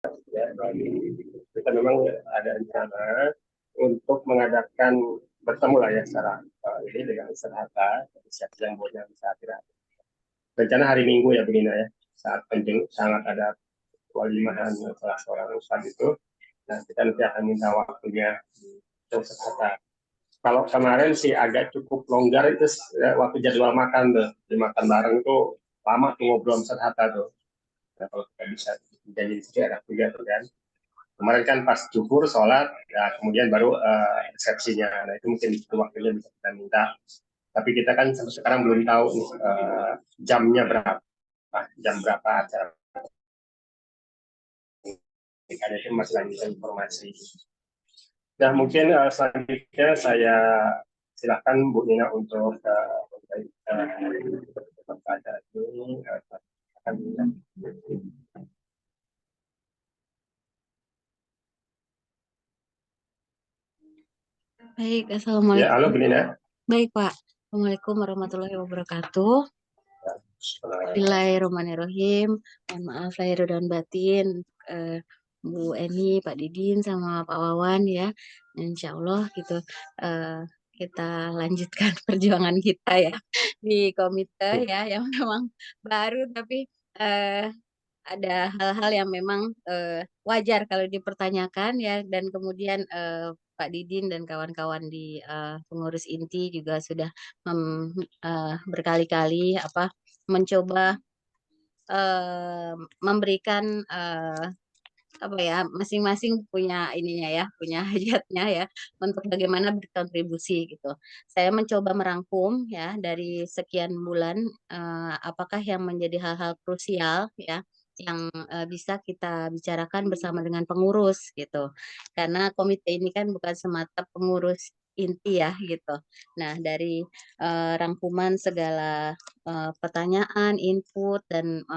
ya, kita memang ada rencana untuk mengadakan bertemu lah ya secara ini dengan Ustaz Hatta, siapa yang boleh bisa hadir. Rencana hari Minggu ya begini ya, saat penting sangat ada walimahan salah seorang Ustaz itu. Nah, kita nanti akan minta waktunya untuk Ustaz Hatta. Kalau kemarin sih agak cukup longgar itu ya, waktu jadwal makan tuh, dimakan bareng itu lama tuh ngobrol Ustaz Hatta tuh. Nah, kalau kita bisa jadi enak juga tuh kan. Kemarin kan pas zuhur sholat, ya kemudian baru resepsinya. Nah itu mungkin itu waktunya bisa kita minta. Tapi kita kan sampai sekarang belum tahu nih jamnya berapa, jam berapa acara. Ada itu masih lagi informasi. Nah mungkin selanjutnya saya silakan Bu Nina untuk acara ini. Baik, Ya, Assalamualaikum. halo Bu Nina. Baik, Pak. Assalamualaikum warahmatullahi wabarakatuh. Bismillahirrahmanirrahim. Mohon maaf lahir dan batin, Bu Eni, Pak Didin, sama Pak Wawan ya. Insya Allah gitu. eh, kita lanjutkan perjuangan kita ya di komite ya, yang memang baru tapi eh, ada hal-hal yang memang wajar kalau dipertanyakan ya, dan kemudian Pak Didin dan kawan-kawan di pengurus inti juga sudah berkali-kali mencoba eh, memberikan apa ya, masing-masing punya ininya ya, punya hajatnya ya, untuk bagaimana berkontribusi gitu. Saya mencoba merangkum ya dari sekian bulan apakah yang menjadi hal-hal krusial ya yang bisa kita bicarakan bersama dengan pengurus gitu. Karena komite ini kan bukan semata pengurus inti ya gitu. Nah, dari rangkuman segala pertanyaan, input dan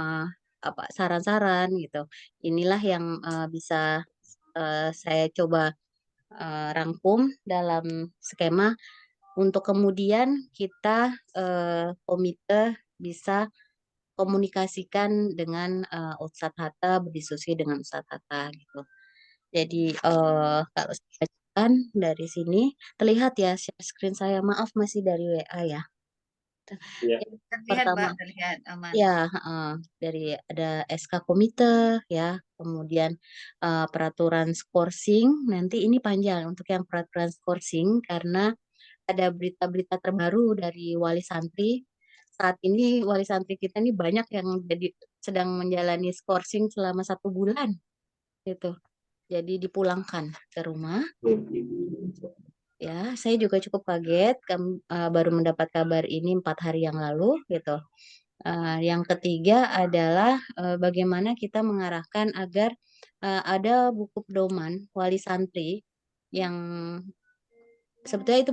apa saran-saran gitu. Inilah yang bisa saya coba rangkum dalam skema untuk kemudian kita komite bisa komunikasikan dengan Ustadz Hatta, berdiskusi dengan Ustadz Hatta gitu. Jadi kalau saya bacakan dari sini terlihat ya share screen saya, maaf masih dari WA ya. Ya. Yang Terlihat, pertama, Mbak, terlihat aman. ya, dari ada SK komite ya, kemudian peraturan skorsing. Nanti ini panjang untuk yang peraturan skorsing karena ada berita-berita terbaru dari wali santri. Saat ini wali santri kita ini banyak yang sedang menjalani skorsing selama 1 bulan gitu. Jadi dipulangkan ke rumah. Ya, saya juga cukup kaget. Baru mendapat kabar ini 4 hari yang lalu gitu. Yang ketiga adalah bagaimana kita mengarahkan agar ada buku pedoman wali santri yang sebetulnya itu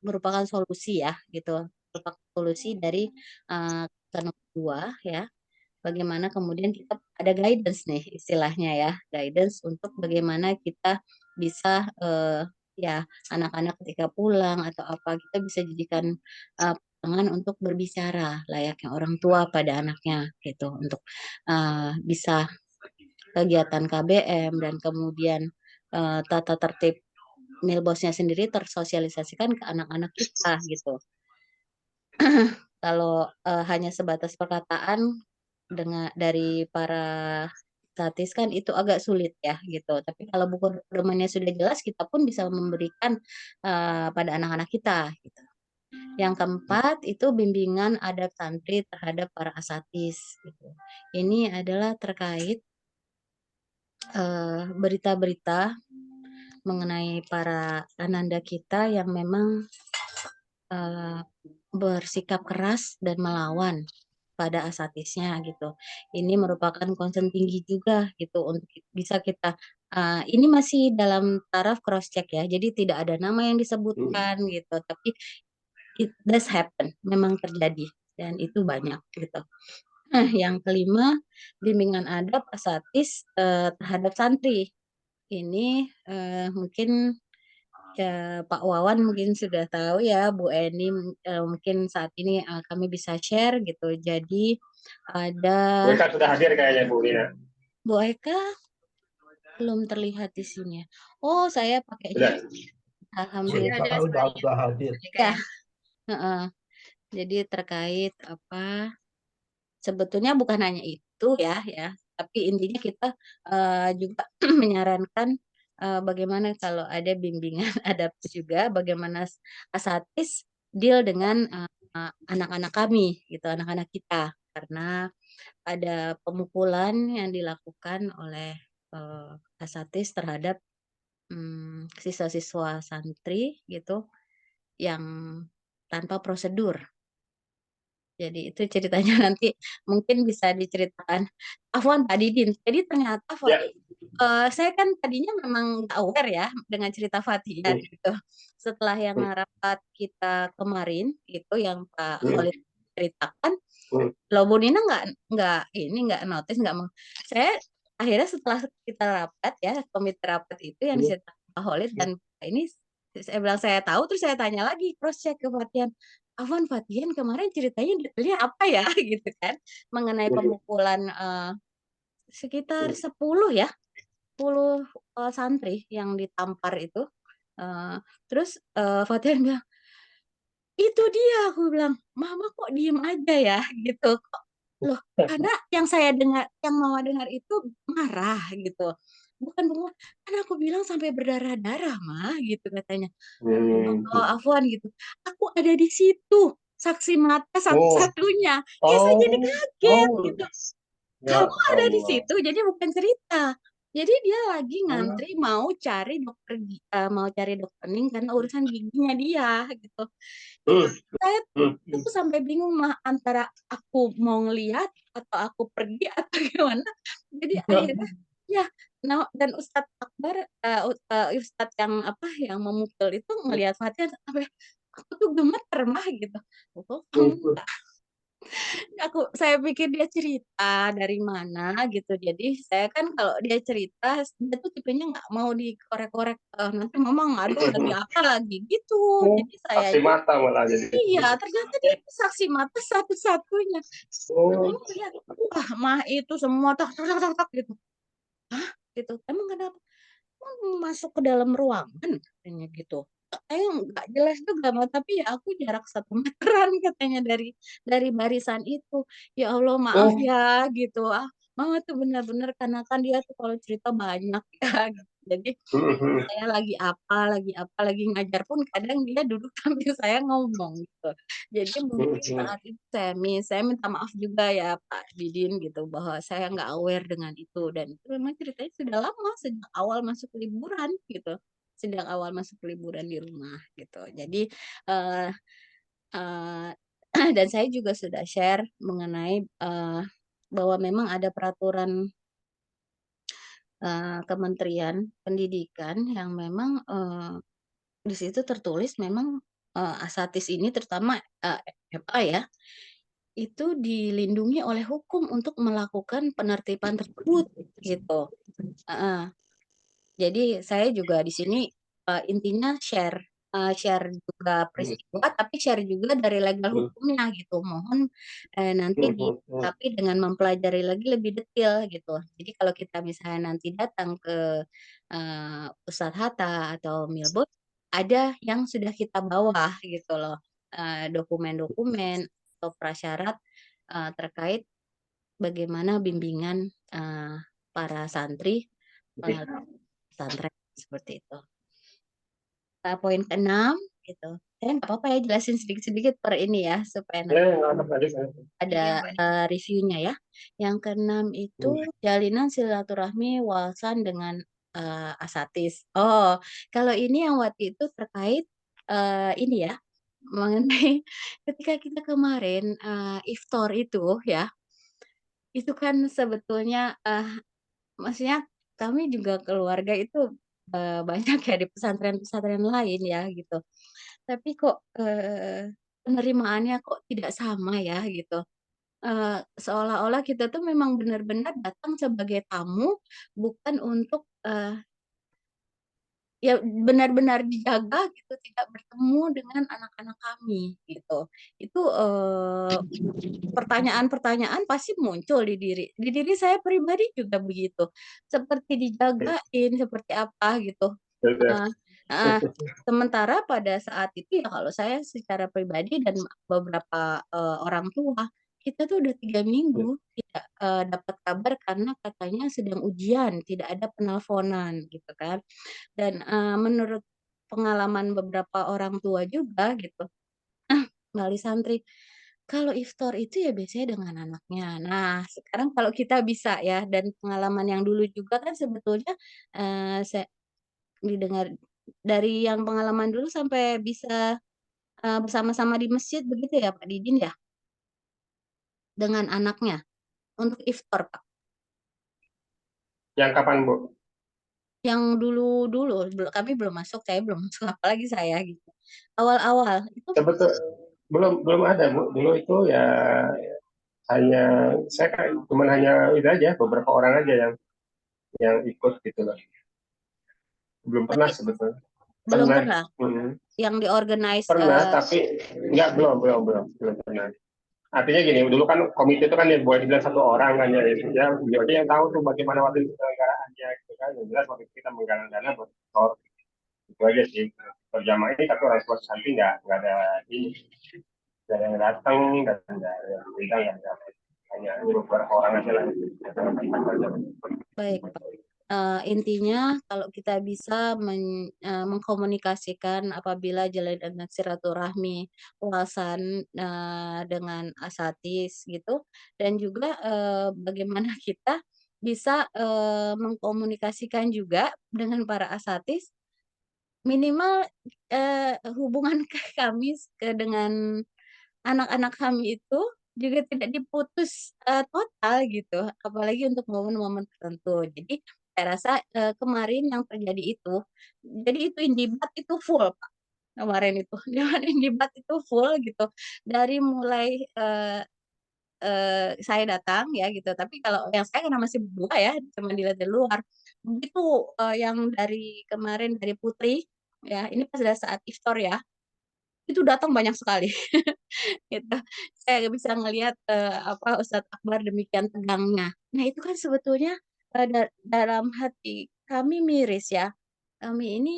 merupakan solusi ya gitu, merupakan solusi dari keputusan nomor 2 ya. Bagaimana kemudian kita ada guidance nih istilahnya ya, guidance untuk bagaimana kita bisa ya anak-anak ketika pulang atau apa kita bisa jadikan pegangan untuk berbicara layaknya orang tua pada anaknya gitu, untuk bisa kegiatan KBM dan kemudian tata tertib mailboxnya sendiri tersosialisasikan ke anak-anak kita gitu. Kalau hanya sebatas perkataan dari para statis kan itu agak sulit ya gitu. Tapi kalau buku pedomannya sudah jelas, kita pun bisa memberikan pada anak-anak kita gitu. Yang keempat itu bimbingan adab santri terhadap para asatis gitu. Ini adalah terkait berita-berita mengenai para ananda kita yang memang eh, bersikap keras dan melawan pada asatisnya gitu. Ini merupakan concern tinggi juga gitu untuk bisa kita ini masih dalam taraf cross check ya. Jadi tidak ada nama yang disebutkan gitu, tapi it does happen, memang terjadi dan itu banyak gitu. Nah, yang kelima, bimbingan adab asatis terhadap santri. Ini mungkin ya, Pak Wawan mungkin sudah tahu ya, Bu Eni mungkin saat ini kami bisa share gitu. Jadi ada Mereka sudah hadir kayaknya Bu Nina. Bu Eka, belum terlihat di sini. Oh, saya pakainya Udah. alhamdulillah Saya udah hadir. ya. Heeh. Jadi terkait apa? Sebetulnya bukan hanya itu ya, tapi intinya kita juga menyarankan bagaimana kalau ada bimbingan adaptif juga, bagaimana asatis deal dengan anak-anak kami gitu, anak-anak kita, karena ada pemukulan yang dilakukan oleh asatis terhadap siswa-siswa santri gitu yang tanpa prosedur. Jadi itu ceritanya nanti mungkin bisa diceritakan. Afwan Pak Didin. Jadi ternyata Ya. saya kan tadinya memang nggak aware ya dengan cerita Fatian gitu. Setelah yang rapat kita kemarin itu yang Pak Khalid ceritakan, loh Bu Nina nggak notice saya akhirnya setelah kita rapat ya komite rapat itu yang diceritakan Pak Khalid dan Pak ini saya bilang saya tahu terus saya tanya lagi cross check ke Fatian. Afwan Fatian kemarin ceritanya detailnya apa ya gitu kan mengenai pemukulan sekitar 10 ya 10 santri yang ditampar itu. Terus Fatian bilang, itu dia, aku bilang, Mama kok diem aja ya gitu. Loh, karena yang saya dengar, yang Mama dengar itu marah gitu. Bukan bunga, kan aku bilang sampai berdarah-darah, Ma, gitu katanya. Oh, Afwan gitu. Aku ada di situ, saksi mata satu-satunya. Ya saya jadi kaget gitu. Ya Kamu ada di Allah. situ, jadi bukan cerita. Jadi dia lagi ngantri mau cari dokter Ning karena urusan giginya dia gitu. Saya tuh sampai bingung mah antara aku mau ngelihat atau aku pergi atau gimana. Jadi akhirnya ya dan Ustadz Akbar Ustadz yang apa yang memukul itu ngelihat Fatia sampai aku tuh gemeter mah gitu. Oh, kamu saya pikir dia cerita dari mana gitu. Jadi saya kan kalau dia cerita, dia tuh tipenya nggak mau dikorek-korek, nanti mama ngadu lagi apa lagi gitu. Jadi saya Saksi mata malah jadi. iya, ternyata dia tuh saksi mata satu-satunya. Mama lihat, wah mah itu semua tak tak tak tak gitu. Hah? Gitu. Emang kenapa? Masuk ke dalam ruangan katanya gitu. Saya nggak jelas juga Mbak, tapi ya aku jarak 1 meteran katanya dari barisan itu. Ya Allah maaf ya gitu. Mama tuh benar-benar karena kan dia tuh kalau cerita banyak ya gitu. Jadi saya lagi ngajar pun kadang dia duduk sambil saya ngomong gitu. Jadi mungkin saat itu saya minta maaf juga ya Pak Didin gitu bahwa saya nggak aware dengan itu dan itu memang ceritanya sudah lama sejak awal masuk liburan gitu. Sejak awal masuk liburan di rumah gitu. Jadi eh eh, dan saya juga sudah share mengenai bahwa memang ada peraturan Kementerian Pendidikan yang memang di situ tertulis memang asatis ini terutama FA ya, itu dilindungi oleh hukum untuk melakukan penertiban tersebut gitu. Heeh. Jadi saya juga di sini intinya share juga peristiwa, tapi share juga dari legal hukumnya gitu. Mohon nanti tapi dengan mempelajari lagi lebih detail gitu. Jadi kalau kita misalnya nanti datang ke Ustadz Hatta atau Milbot, ada yang sudah kita bawa gitu loh, dokumen-dokumen atau prasyarat terkait bagaimana bimbingan para santri pesantren seperti itu. Poin ke-6 gitu. Saya nggak apa-apa ya jelasin sedikit-sedikit per ini ya supaya nanti ada reviewnya ya. Yang ke-6 itu jalinan silaturahmi walsan dengan asatis. Oh, kalau ini yang waktu itu terkait ini ya mengenai ketika kita kemarin iftar itu ya, itu kan sebetulnya maksudnya kami juga keluarga itu banyak ya di pesantren-pesantren lain ya gitu. Tapi kok penerimaannya kok tidak sama ya gitu. Seolah-olah kita tuh memang benar-benar datang sebagai tamu bukan untuk ya benar-benar dijaga gitu, tidak bertemu dengan anak-anak kami gitu. Itu, pertanyaan-pertanyaan pasti muncul di diri saya pribadi juga begitu, seperti dijagain, seperti apa gitu. Gitu. Heeh heeh. Sementara pada saat itu ya kalau saya secara pribadi dan beberapa, orang tua, kita tuh udah 3 minggu tidak, dapat kabar karena katanya sedang ujian, tidak ada penelponan gitu kan. Dan, menurut pengalaman beberapa orang tua juga gitu, wali santri, kalau iftar itu ya biasanya dengan anaknya. Nah, sekarang kalau kita bisa ya dan pengalaman yang dulu juga kan sebetulnya, saya didengar dari yang pengalaman dulu sampai bisa, bersama-sama di masjid begitu ya Pak Didin ya? Dengan anaknya untuk iftar Pak? Yang kapan Bu? Yang dulu-dulu, kami belum masuk, saya belum masuk apalagi saya gitu. Awal-awal itu Sebetul belum belum ada Bu. Dulu itu ya hanya saya kan cuman hanya itu aja beberapa orang aja yang ikut gitu loh. Belum pernah berarti sebetulnya. belum Pernah. pernah Hmm. yang di-organize, Pernah tapi enggak, belum pernah. Artinya gini, dulu kan komite itu kan ya boleh dibilang satu orang kan ya, ya beliau aja yang tahu tuh bagaimana waktu itu penyelenggaraannya gitu kan. Yang jelas waktu itu kita menggalang dana buat store, itu aja sih. Berjamaah ini tapi orang tua santri nggak ada ini, nggak ada yang datang dan nggak ada yang undang, nggak ada, hanya beberapa orang aja lah. baik Pak. Intinya kalau kita bisa mengkomunikasikan apabila jalan silaturahmi ulasan, dengan asatidz gitu dan juga, bagaimana kita bisa, mengkomunikasikan juga dengan para asatidz minimal, hubungan kami dengan anak-anak kami itu juga tidak diputus, total gitu, apalagi untuk momen-momen tertentu. Jadi saya rasa, kemarin yang terjadi itu, jadi itu Indibat itu full, Pak, kemarin itu. Dewan Indibat itu full gitu, dari mulai, saya datang ya gitu, tapi kalau yang saya karena masih berdua ya, cuma dilihat dari luar. Begitu, yang dari kemarin dari Putri, ya ini pas pada saat iftar ya, itu datang banyak sekali. Gitu. Saya nggak bisa ngelihat, Ustadz Akbar demikian tegangnya. Nah itu kan sebetulnya, dalam hati kami miris ya, kami ini,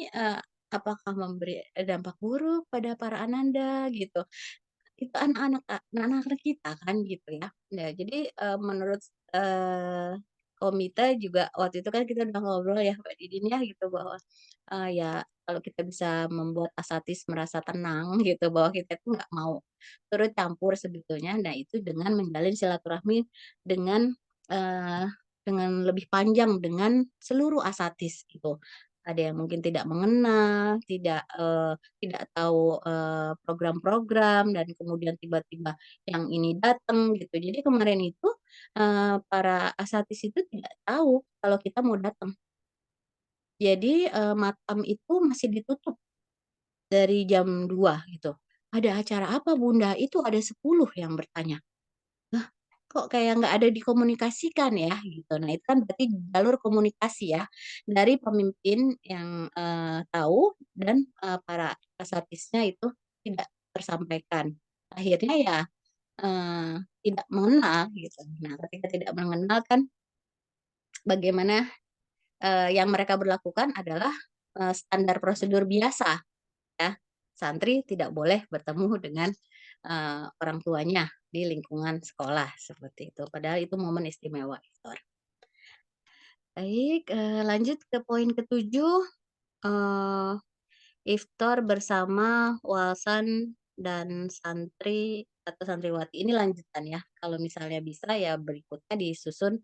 apakah memberi, dampak buruk pada para ananda gitu. Itu anak-anak kita kan gitu ya. Nah jadi, menurut, komite juga waktu itu kan kita udah ngobrol ya Mbak Didin ya gitu bahwa, ya kalau kita bisa membuat asatidz merasa tenang gitu bahwa kita itu nggak mau turut campur sebetulnya. Nah itu dengan menjalin silaturahmi dengan, eee, dengan lebih panjang dengan seluruh asatidz gitu. Ada yang mungkin tidak mengenal, tidak tahu, program-program dan kemudian tiba-tiba yang ini datang gitu. Jadi kemarin itu, para asatidz itu tidak tahu kalau kita mau datang. Jadi, makam itu masih ditutup dari jam 2 gitu. "Ada acara apa Bunda?" Itu ada 10 yang bertanya. Lah, kok kayak nggak ada dikomunikasikan ya, gitu. Nah, itu kan berarti jalur komunikasi ya, dari pemimpin yang, tahu dan, para asatidz-nya itu tidak tersampaikan. Akhirnya ya, tidak mengenal gitu. Nah, ketika tidak mengenal kan bagaimana, yang mereka berlakukan adalah, standar prosedur biasa ya, santri tidak boleh bertemu dengan, orang tuanya di lingkungan sekolah, seperti itu. Padahal itu momen istimewa iftar. Baik, lanjut ke poin ke-7, eee, iftar bersama walsan dan santri atau santriwati. Ini lanjutan ya, kalau misalnya bisa ya berikutnya disusun,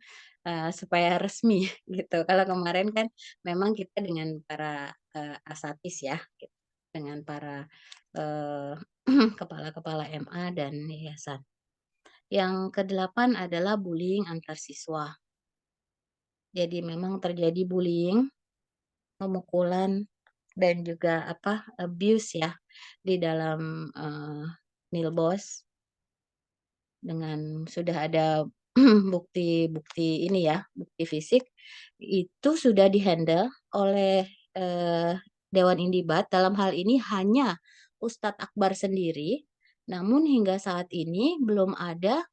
supaya resmi gitu. Kalau kemarin kan memang kita dengan para, asatidz ya, gitu, dengan para, eee, kepala-kepala MA dan yayasan. Yang ke-8 adalah bullying antar siswa. Jadi memang terjadi bullying, pemukulan, dan juga abuse ya di dalam, Nilbos dengan sudah ada bukti-bukti ini ya, bukti fisik, itu sudah di-handle oleh, Dewan Indibat dalam hal ini hanya Ustadz Akbar sendiri, namun hingga saat ini belum ada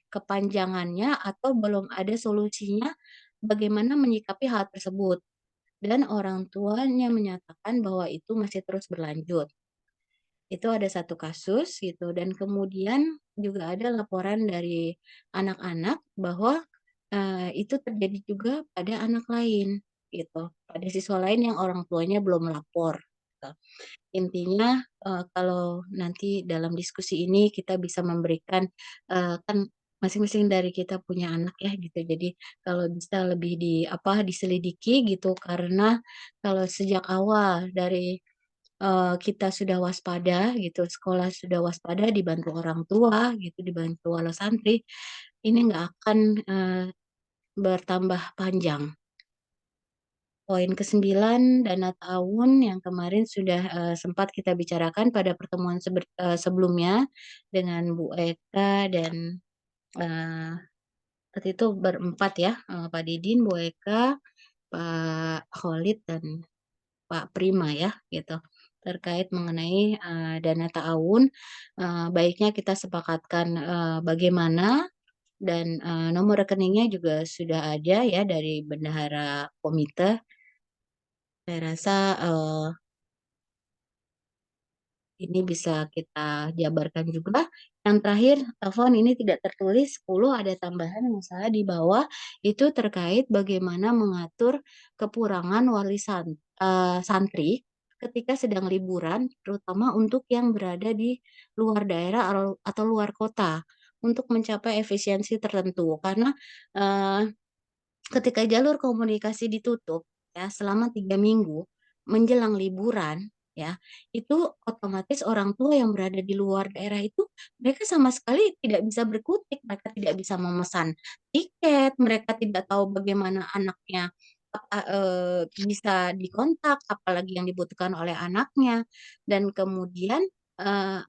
kepanjangannya atau belum ada solusinya bagaimana menyikapi hal tersebut. Dan orang tuanya menyatakan bahwa itu masih terus berlanjut. Itu ada satu kasus gitu dan kemudian juga ada laporan dari anak-anak bahwa itu terjadi juga pada anak lain gitu, pada siswa lain yang orang tuanya belum lapor. Gitu. Intinya kalau nanti dalam diskusi ini kita bisa memberikan kan masing-masing dari kita punya anak ya gitu. Jadi kalau bisa lebih diselidiki gitu karena kalau sejak awal dari kita sudah waspada gitu, sekolah sudah waspada dibantu orang tua gitu, dibantu wala santri, ini nggak akan bertambah panjang. Poin ke-9 dana tahun yang kemarin sudah sempat kita bicarakan pada pertemuan sebelumnya dengan Bu Eka dan eh, waktu itu berempat ya, Pak Didin, Bu Eka, Pak Khalid dan Pak Prima ya gitu terkait mengenai dana ta'awun baiknya kita sepakatkan bagaimana dan nomor rekeningnya juga sudah ada ya dari bendahara komite. Saya rasa ini bisa kita jabarkan juga. Yang terakhir, telepon ini tidak tertulis 10 ada tambahan masalah di bawah itu terkait bagaimana mengatur kepurangan santri ketika sedang liburan, terutama untuk yang berada di luar daerah atau luar kota untuk mencapai efisiensi tertentu. Karena eh, ketika jalur komunikasi ditutup ya selama 3 minggu menjelang liburan ya itu otomatis orang tua yang berada di luar daerah itu mereka sama sekali tidak bisa berkutik, mereka tidak bisa memesan tiket, mereka tidak tahu bagaimana anaknya bisa dikontak, apalagi yang dibutuhkan oleh anaknya, dan kemudian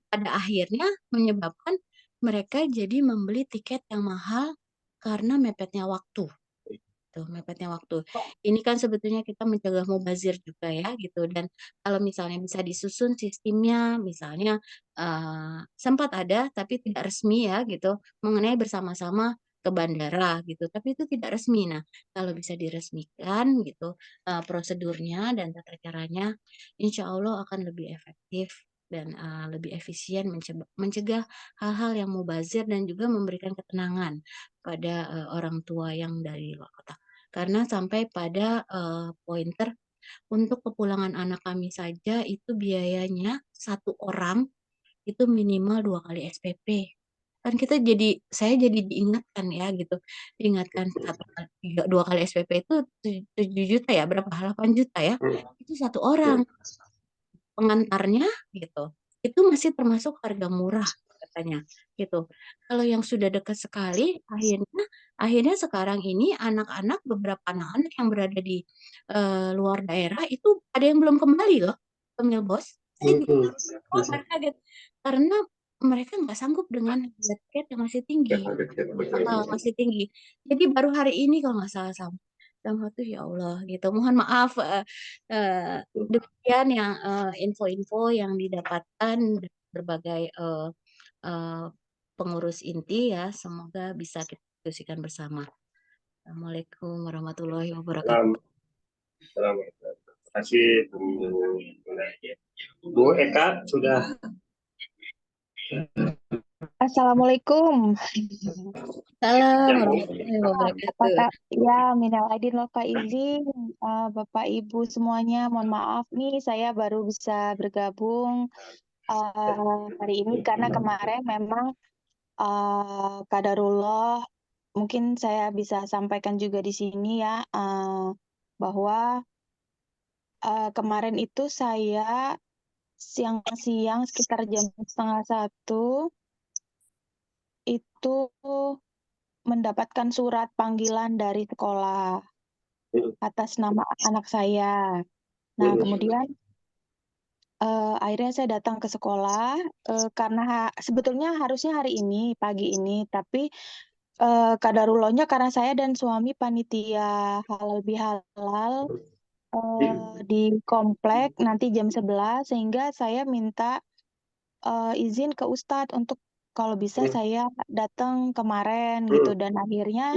pada akhirnya menyebabkan mereka jadi membeli tiket yang mahal karena mepetnya waktu. Tuh, mepetnya waktu. Ini kan sebetulnya kita mencegah mubazir juga ya gitu. Dan kalau misalnya bisa disusun sistemnya, misalnya sempat ada tapi tidak resmi ya gitu, mengenai bersama-sama ke bandara gitu. Tapi itu tidak resmi. Nah, kalau bisa diresmikan gitu prosedurnya dan tata caranya, insya Allah akan lebih efektif dan lebih efisien mencegah hal-hal yang mubazir dan juga memberikan ketenangan pada orang tua yang dari luar kota. Karena sampai pada pointer untuk kepulangan anak kami saja itu biayanya satu orang itu minimal 2 kali SPP. Kan saya jadi diingatkan ya gitu, diingatkan 2 kali SPP itu 7 juta ya, berapa? 8 juta ya, itu satu orang pengantarnya gitu. Itu masih termasuk harga murah katanya gitu. Kalau yang sudah dekat sekali akhirnya sekarang ini beberapa anak-anak yang berada di luar daerah itu ada yang belum kembali loh, Pemil Bos. Saya juga kaget karena mereka nggak sanggup dengan harga tiket yang masih tinggi. Masih tinggi. Jadi baru hari ini kalau nggak salah sama tuh ya Allah gitu. Mohon maaf demikian yang info-info yang didapatkan dari berbagai eh, pengurus inti ya. Semoga bisa kita diskusikan bersama. Assalamualaikum warahmatullahi wabarakatuh. Salam, salam. Terima kasih Bu Eka sudah. Assalamualaikum. Salam warahmatullahi wabarakatuh. Apakah ya minal aidin wal faizin, Bapak Ibu semuanya, mohon maaf nih saya baru bisa bergabung hari ini karena kemarin memang qadarullah, mungkin saya bisa sampaikan juga di sini ya bahwa kemarin itu saya siang-siang sekitar jam 12:30 itu mendapatkan surat panggilan dari sekolah atas nama anak saya. Nah, kemudian akhirnya saya datang ke sekolah karena sebetulnya harusnya hari ini, pagi ini, tapi kadarullahnya karena saya dan suami panitia halal bihalal di komplek nanti jam 11 sehingga saya minta izin ke Ustadz untuk kalau bisa saya datang kemarin gitu dan akhirnya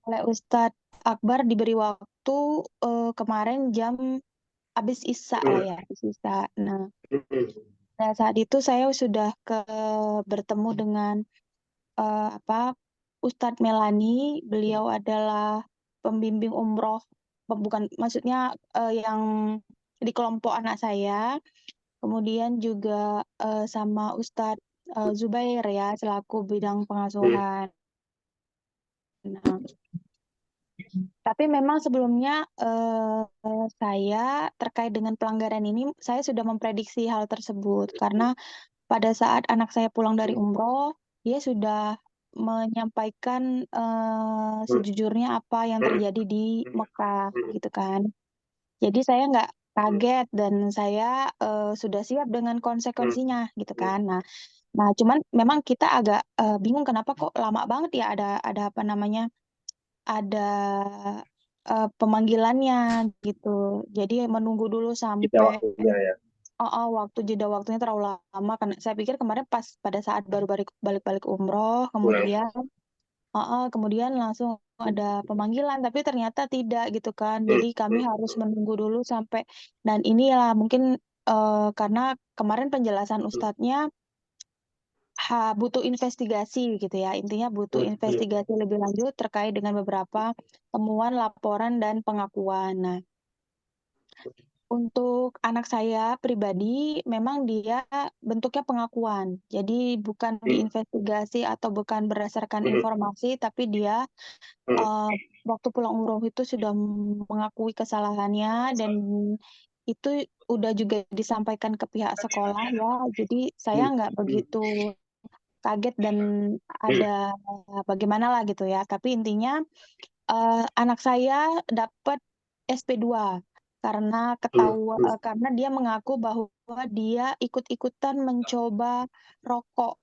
oleh Ustadz Akbar diberi waktu kemarin jam habis Isya lah ya, habis Isya. Nah, saat itu saya sudah bertemu dengan Ustadz Melani. Beliau adalah pembimbing umroh, bukan maksudnya yang di kelompok anak saya. Kemudian juga sama Ustadz Zubair ya selaku bidang pengasuhan. Nah, tapi memang sebelumnya saya terkait dengan pelanggaran ini saya sudah memprediksi hal tersebut karena pada saat anak saya pulang dari umroh dia sudah menyampaikan sejujurnya apa yang terjadi di Mekah gitu kan. Jadi saya nggak kaget dan saya sudah siap dengan konsekuensinya gitu kan. Nah cuman memang kita agak bingung kenapa kok lama banget ya ada apa namanya ada pemanggilannya gitu. Jadi menunggu dulu Kita sampai waktunya ya. jeda waktunya terlalu lama karena saya pikir kemarin pas pada saat baru balik umroh Pulang. kemudian langsung ada pemanggilan tapi ternyata tidak gitu kan. Jadi kami harus menunggu dulu sampai dan inilah mungkin karena kemarin penjelasan ustadznya butuh investigasi gitu ya. Intinya butuh investigasi lebih lanjut terkait dengan beberapa temuan, laporan dan pengakuan. Nah, untuk anak saya pribadi, memang dia bentuknya pengakuan. Jadi bukan diinvestigasi atau bukan berdasarkan informasi, tapi dia waktu pulang umroh itu sudah mengakui kesalahannya dan itu udah juga disampaikan ke pihak sekolah ya. Jadi saya nggak begitu kaget dan ada bagaimana lah gitu ya. Tapi intinya anak saya dapat SP2 karena karena dia mengaku bahwa dia ikut-ikutan mencoba rokok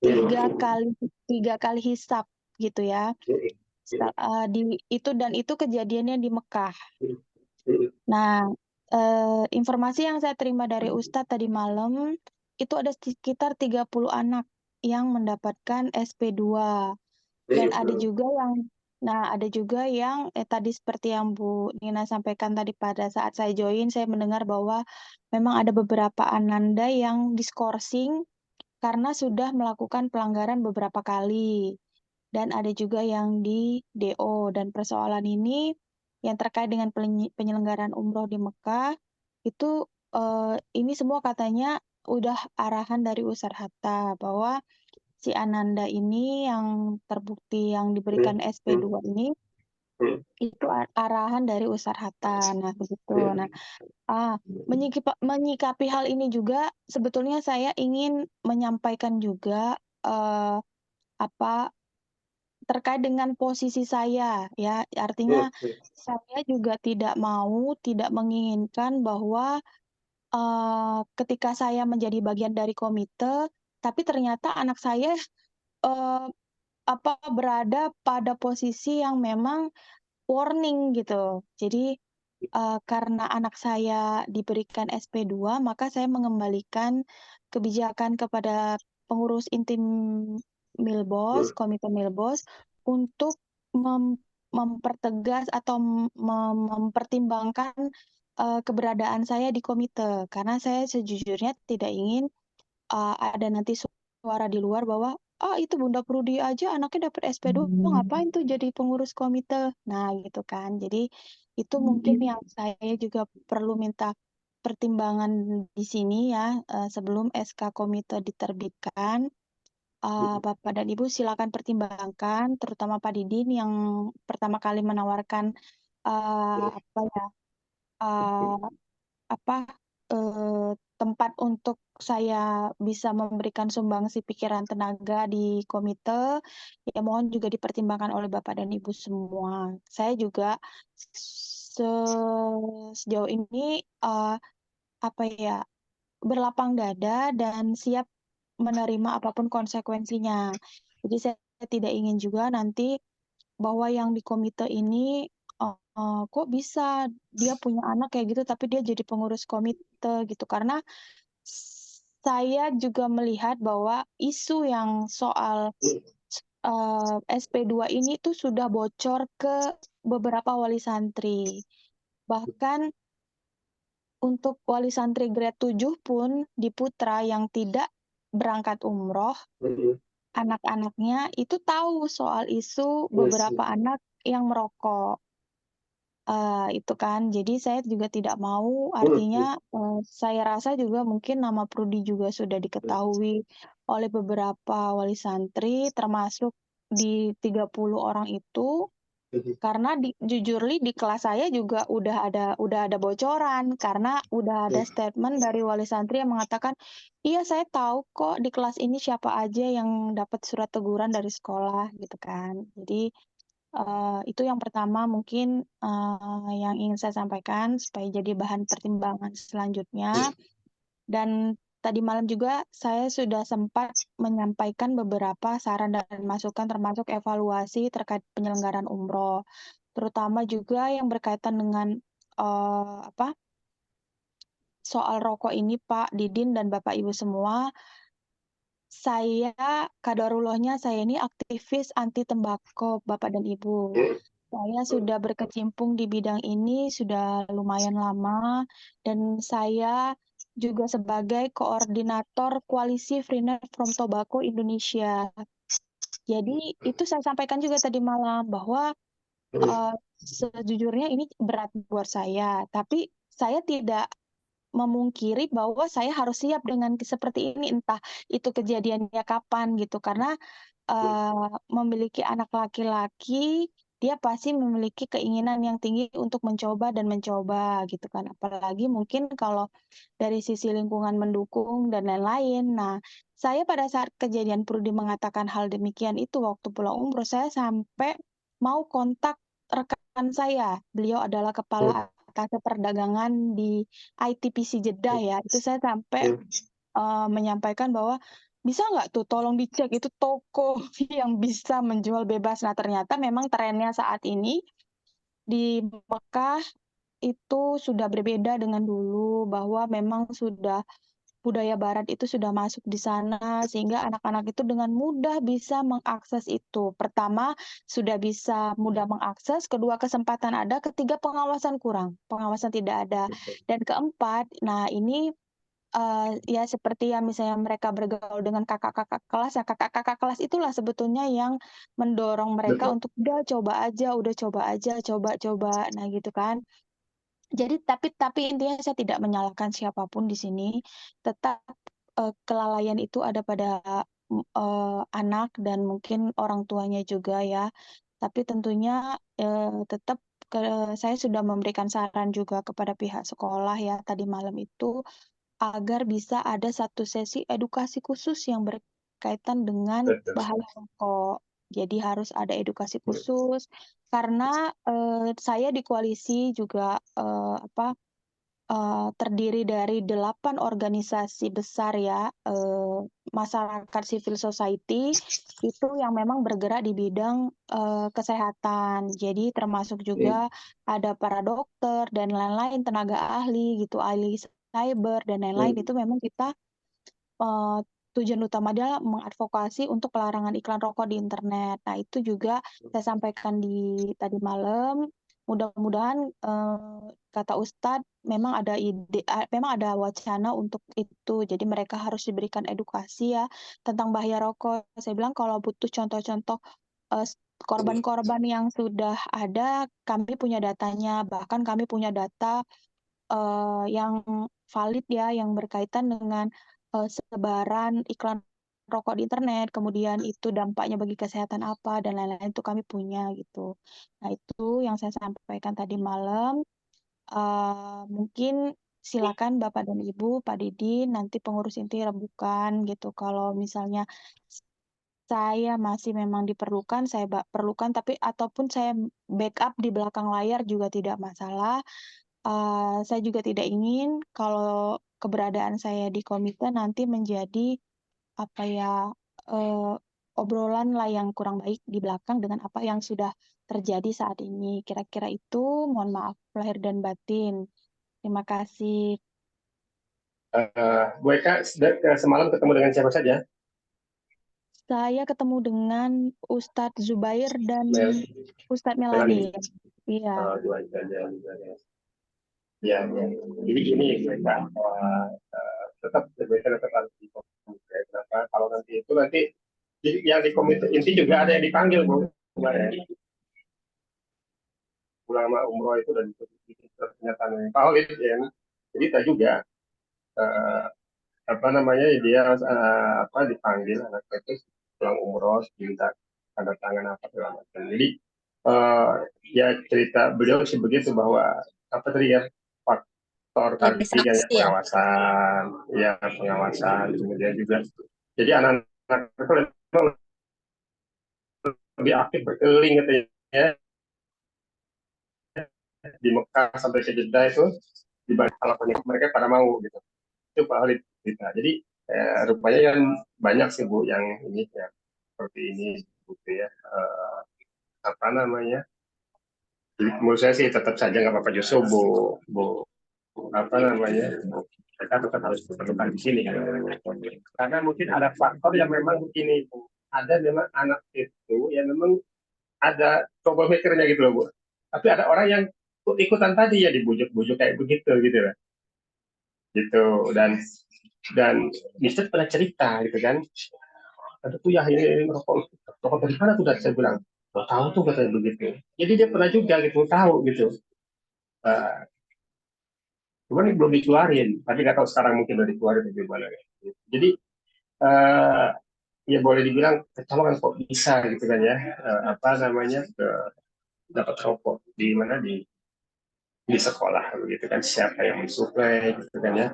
tiga kali hisap gitu ya. Itu kejadiannya di Mekah. Nah, informasi yang saya terima dari Ustadz tadi malam itu ada sekitar 30 anak yang mendapatkan SP2 dan ada juga yang tadi seperti yang Bu Nina sampaikan tadi pada saat saya join, saya mendengar bahwa memang ada beberapa ananda yang diskorsing karena sudah melakukan pelanggaran beberapa kali. Dan ada juga yang di DO. Dan persoalan ini yang terkait dengan penyelenggaraan umroh di Mekah, itu ini semua katanya udah arahan dari Ustadz Hatta bahwa si Ananda ini yang terbukti yang diberikan SP2 ini itu arahan dari Ustadz Hatta. Nah, begitu. Nah, menyikapi hal ini juga sebetulnya saya ingin menyampaikan juga terkait dengan posisi saya ya. Artinya saya juga tidak menginginkan bahwa ketika saya menjadi bagian dari komite tapi ternyata anak saya berada pada posisi yang memang warning gitu. Jadi karena anak saya diberikan SP2, maka saya mengembalikan kebijakan kepada pengurus intim Milbos, komite Milbos, untuk mempertegas atau mempertimbangkan keberadaan saya di komite. Karena saya sejujurnya tidak ingin ada nanti suara di luar bahwa itu Bunda Prudi aja anaknya dapat SP2 ngapain tuh jadi pengurus komite. Nah, gitu kan. Jadi itu mungkin yang saya juga perlu minta pertimbangan di sini ya sebelum SK komite diterbitkan. Bapak dan Ibu silakan pertimbangkan terutama Pak Didin yang pertama kali menawarkan apa ya tempat untuk saya bisa memberikan sumbangsi pikiran tenaga di komite, ya mohon juga dipertimbangkan oleh Bapak dan Ibu semua. Saya juga sejauh ini berlapang dada dan siap menerima apapun konsekuensinya. Jadi saya tidak ingin juga nanti bahwa yang di komite ini kok bisa dia punya anak kayak gitu tapi dia jadi pengurus komite gitu. Karena saya juga melihat bahwa isu yang soal SP2 ini tuh sudah bocor ke beberapa wali santri. Bahkan untuk wali santri grade 7 pun di Putra yang tidak berangkat umroh, anak-anaknya itu tahu soal isu beberapa anak yang merokok. Itu kan. Jadi saya juga tidak mau, artinya saya rasa juga mungkin nama Prudi juga sudah diketahui oleh beberapa wali santri, termasuk di 30 orang itu. Karena jujurly di kelas saya juga udah ada bocoran, karena udah ada statement dari wali santri yang mengatakan, "Iya, saya tahu kok di kelas ini siapa aja yang dapat surat teguran dari sekolah," gitu kan. Jadi itu yang pertama mungkin yang ingin saya sampaikan supaya jadi bahan pertimbangan selanjutnya. Dan tadi malam juga saya sudah sempat menyampaikan beberapa saran dan masukan termasuk evaluasi terkait penyelenggaraan umroh, terutama juga yang berkaitan dengan soal rokok ini, Pak Didin dan Bapak Ibu semua. Saya kadarullahnya saya ini aktivis anti tembakau, Bapak dan Ibu. Saya sudah berkecimpung di bidang ini sudah lumayan lama, dan saya juga sebagai koordinator Koalisi Free Night from Tobacco Indonesia. Jadi itu saya sampaikan juga tadi malam bahwa sejujurnya ini berat buat saya, tapi saya tidak memungkiri bahwa saya harus siap dengan seperti ini, entah itu kejadiannya kapan gitu. Karena memiliki anak laki-laki, dia pasti memiliki keinginan yang tinggi untuk mencoba dan mencoba gitu kan. Apalagi mungkin kalau dari sisi lingkungan mendukung dan lain-lain. Nah, saya pada saat kejadian Prudi mengatakan hal demikian itu waktu pulang umroh, saya sampai mau kontak rekan saya. Beliau adalah kepala atas perdagangan di ITPC Jeddah ya. Itu saya sampai menyampaikan bahwa bisa nggak tuh tolong dicek itu toko yang bisa menjual bebas. Nah, ternyata memang trennya saat ini di Mekah itu sudah berbeda dengan dulu, bahwa memang sudah budaya barat itu sudah masuk di sana sehingga anak-anak itu dengan mudah bisa mengakses itu. Pertama, sudah bisa mudah mengakses, kedua kesempatan ada, ketiga pengawasan kurang, pengawasan tidak ada. Dan keempat, nah ini ya seperti yang misalnya mereka bergaul dengan kakak-kakak kelas, ya kakak-kakak kelas itulah sebetulnya yang mendorong mereka untuk udah coba aja, coba-coba. Nah, gitu kan. Jadi tapi intinya saya tidak menyalahkan siapapun di sini. Tetap kelalaian itu ada pada anak dan mungkin orang tuanya juga ya. Tapi tentunya tetap saya sudah memberikan saran juga kepada pihak sekolah ya tadi malam itu, agar bisa ada satu sesi edukasi khusus yang berkaitan dengan bahaya rokok. Jadi harus ada edukasi khusus karena saya di koalisi juga terdiri dari 8 organisasi besar ya, masyarakat civil society itu yang memang bergerak di bidang kesehatan. Jadi termasuk juga ada para dokter dan lain-lain, tenaga ahli gitu, ahli cyber dan lain-lain. Itu memang kita tujuan utama adalah mengadvokasi untuk pelarangan iklan rokok di internet. Nah, itu juga saya sampaikan di tadi malam. Mudah-mudahan kata Ustadz memang ada ide, memang ada wacana untuk itu. Jadi mereka harus diberikan edukasi ya tentang bahaya rokok. Saya bilang kalau butuh contoh-contoh korban-korban yang sudah ada, kami punya datanya. Bahkan kami punya data yang valid ya, yang berkaitan dengan sebaran iklan rokok di internet, kemudian itu dampaknya bagi kesehatan apa dan lain-lain itu kami punya gitu. Nah, itu yang saya sampaikan tadi malam. Mungkin silakan Bapak dan Ibu, Pak Didi, nanti pengurus inti rembukan gitu. Kalau misalnya saya masih memang diperlukan, saya perlukan, tapi ataupun saya backup di belakang layar juga tidak masalah. Saya juga tidak ingin kalau keberadaan saya di komite nanti menjadi apa ya, obrolan lah yang kurang baik di belakang dengan apa yang sudah terjadi saat ini. Kira-kira itu, mohon maaf lahir dan batin. Terima kasih. Bu Eka, semalam ketemu dengan siapa saja? Saya ketemu dengan Ustadz Zubair dan Ustadz Melani. Melani. Iya. Dua saja. Ya, ya. Jadi gini, Bu Eka, tetap harus dikomunikasi. Kalau nanti jadi yang di komite inti juga ada yang dipanggil, Bu. Kemarin ulama umroh itu dan pernyataan Pak Holid ya. Jadi kita juga eh, apa namanya dia dipanggil anak itu pulang umroh diminta tanda tangan apa segala macam. Jadi ya cerita beliau sih begitu bahwa apa tadi ya faktor Sebagai tadi kan ya saksi ya. pengawasan kemudian juga jadi anak-anak itu lebih aktif berkeliling gitu ya di Mekah sampai ke Jeddah itu dibanding kalau mereka pada mau gitu itu Pak Halid kita. Jadi rupanya kan banyak sih Bu yang ini ya seperti ini gitu ya apa namanya. Jadi, menurut saya sih tetap saja nggak apa-apa justru Bu apa namanya Bu, mereka tetap harus diperlukan di sini kan. Karena mungkin ada faktor yang memang begini Bu. Ada memang anak itu yang memang ada troublemaker-nya gitu loh Bu. Tapi ada orang yang ikutan tadi ya dibujuk-bujuk kayak begitu gitu lah. Gitu dan Mister pernah cerita gitu kan ada tuh ya ini rokok dari mana tuh saya bilang oh, tahu tuh katanya begitu jadi dia pernah juga gitu tahu gitu uh, cuman belum dikeluarin tapi nggak tahu sekarang mungkin udah dikeluarin atau gimana jadi uh, ya boleh dibilang ketawa kan kok bisa gitu kan ya apa namanya dapat rokok di mana di sekolah begitu kan siapa yang mensuplai gitu kan ya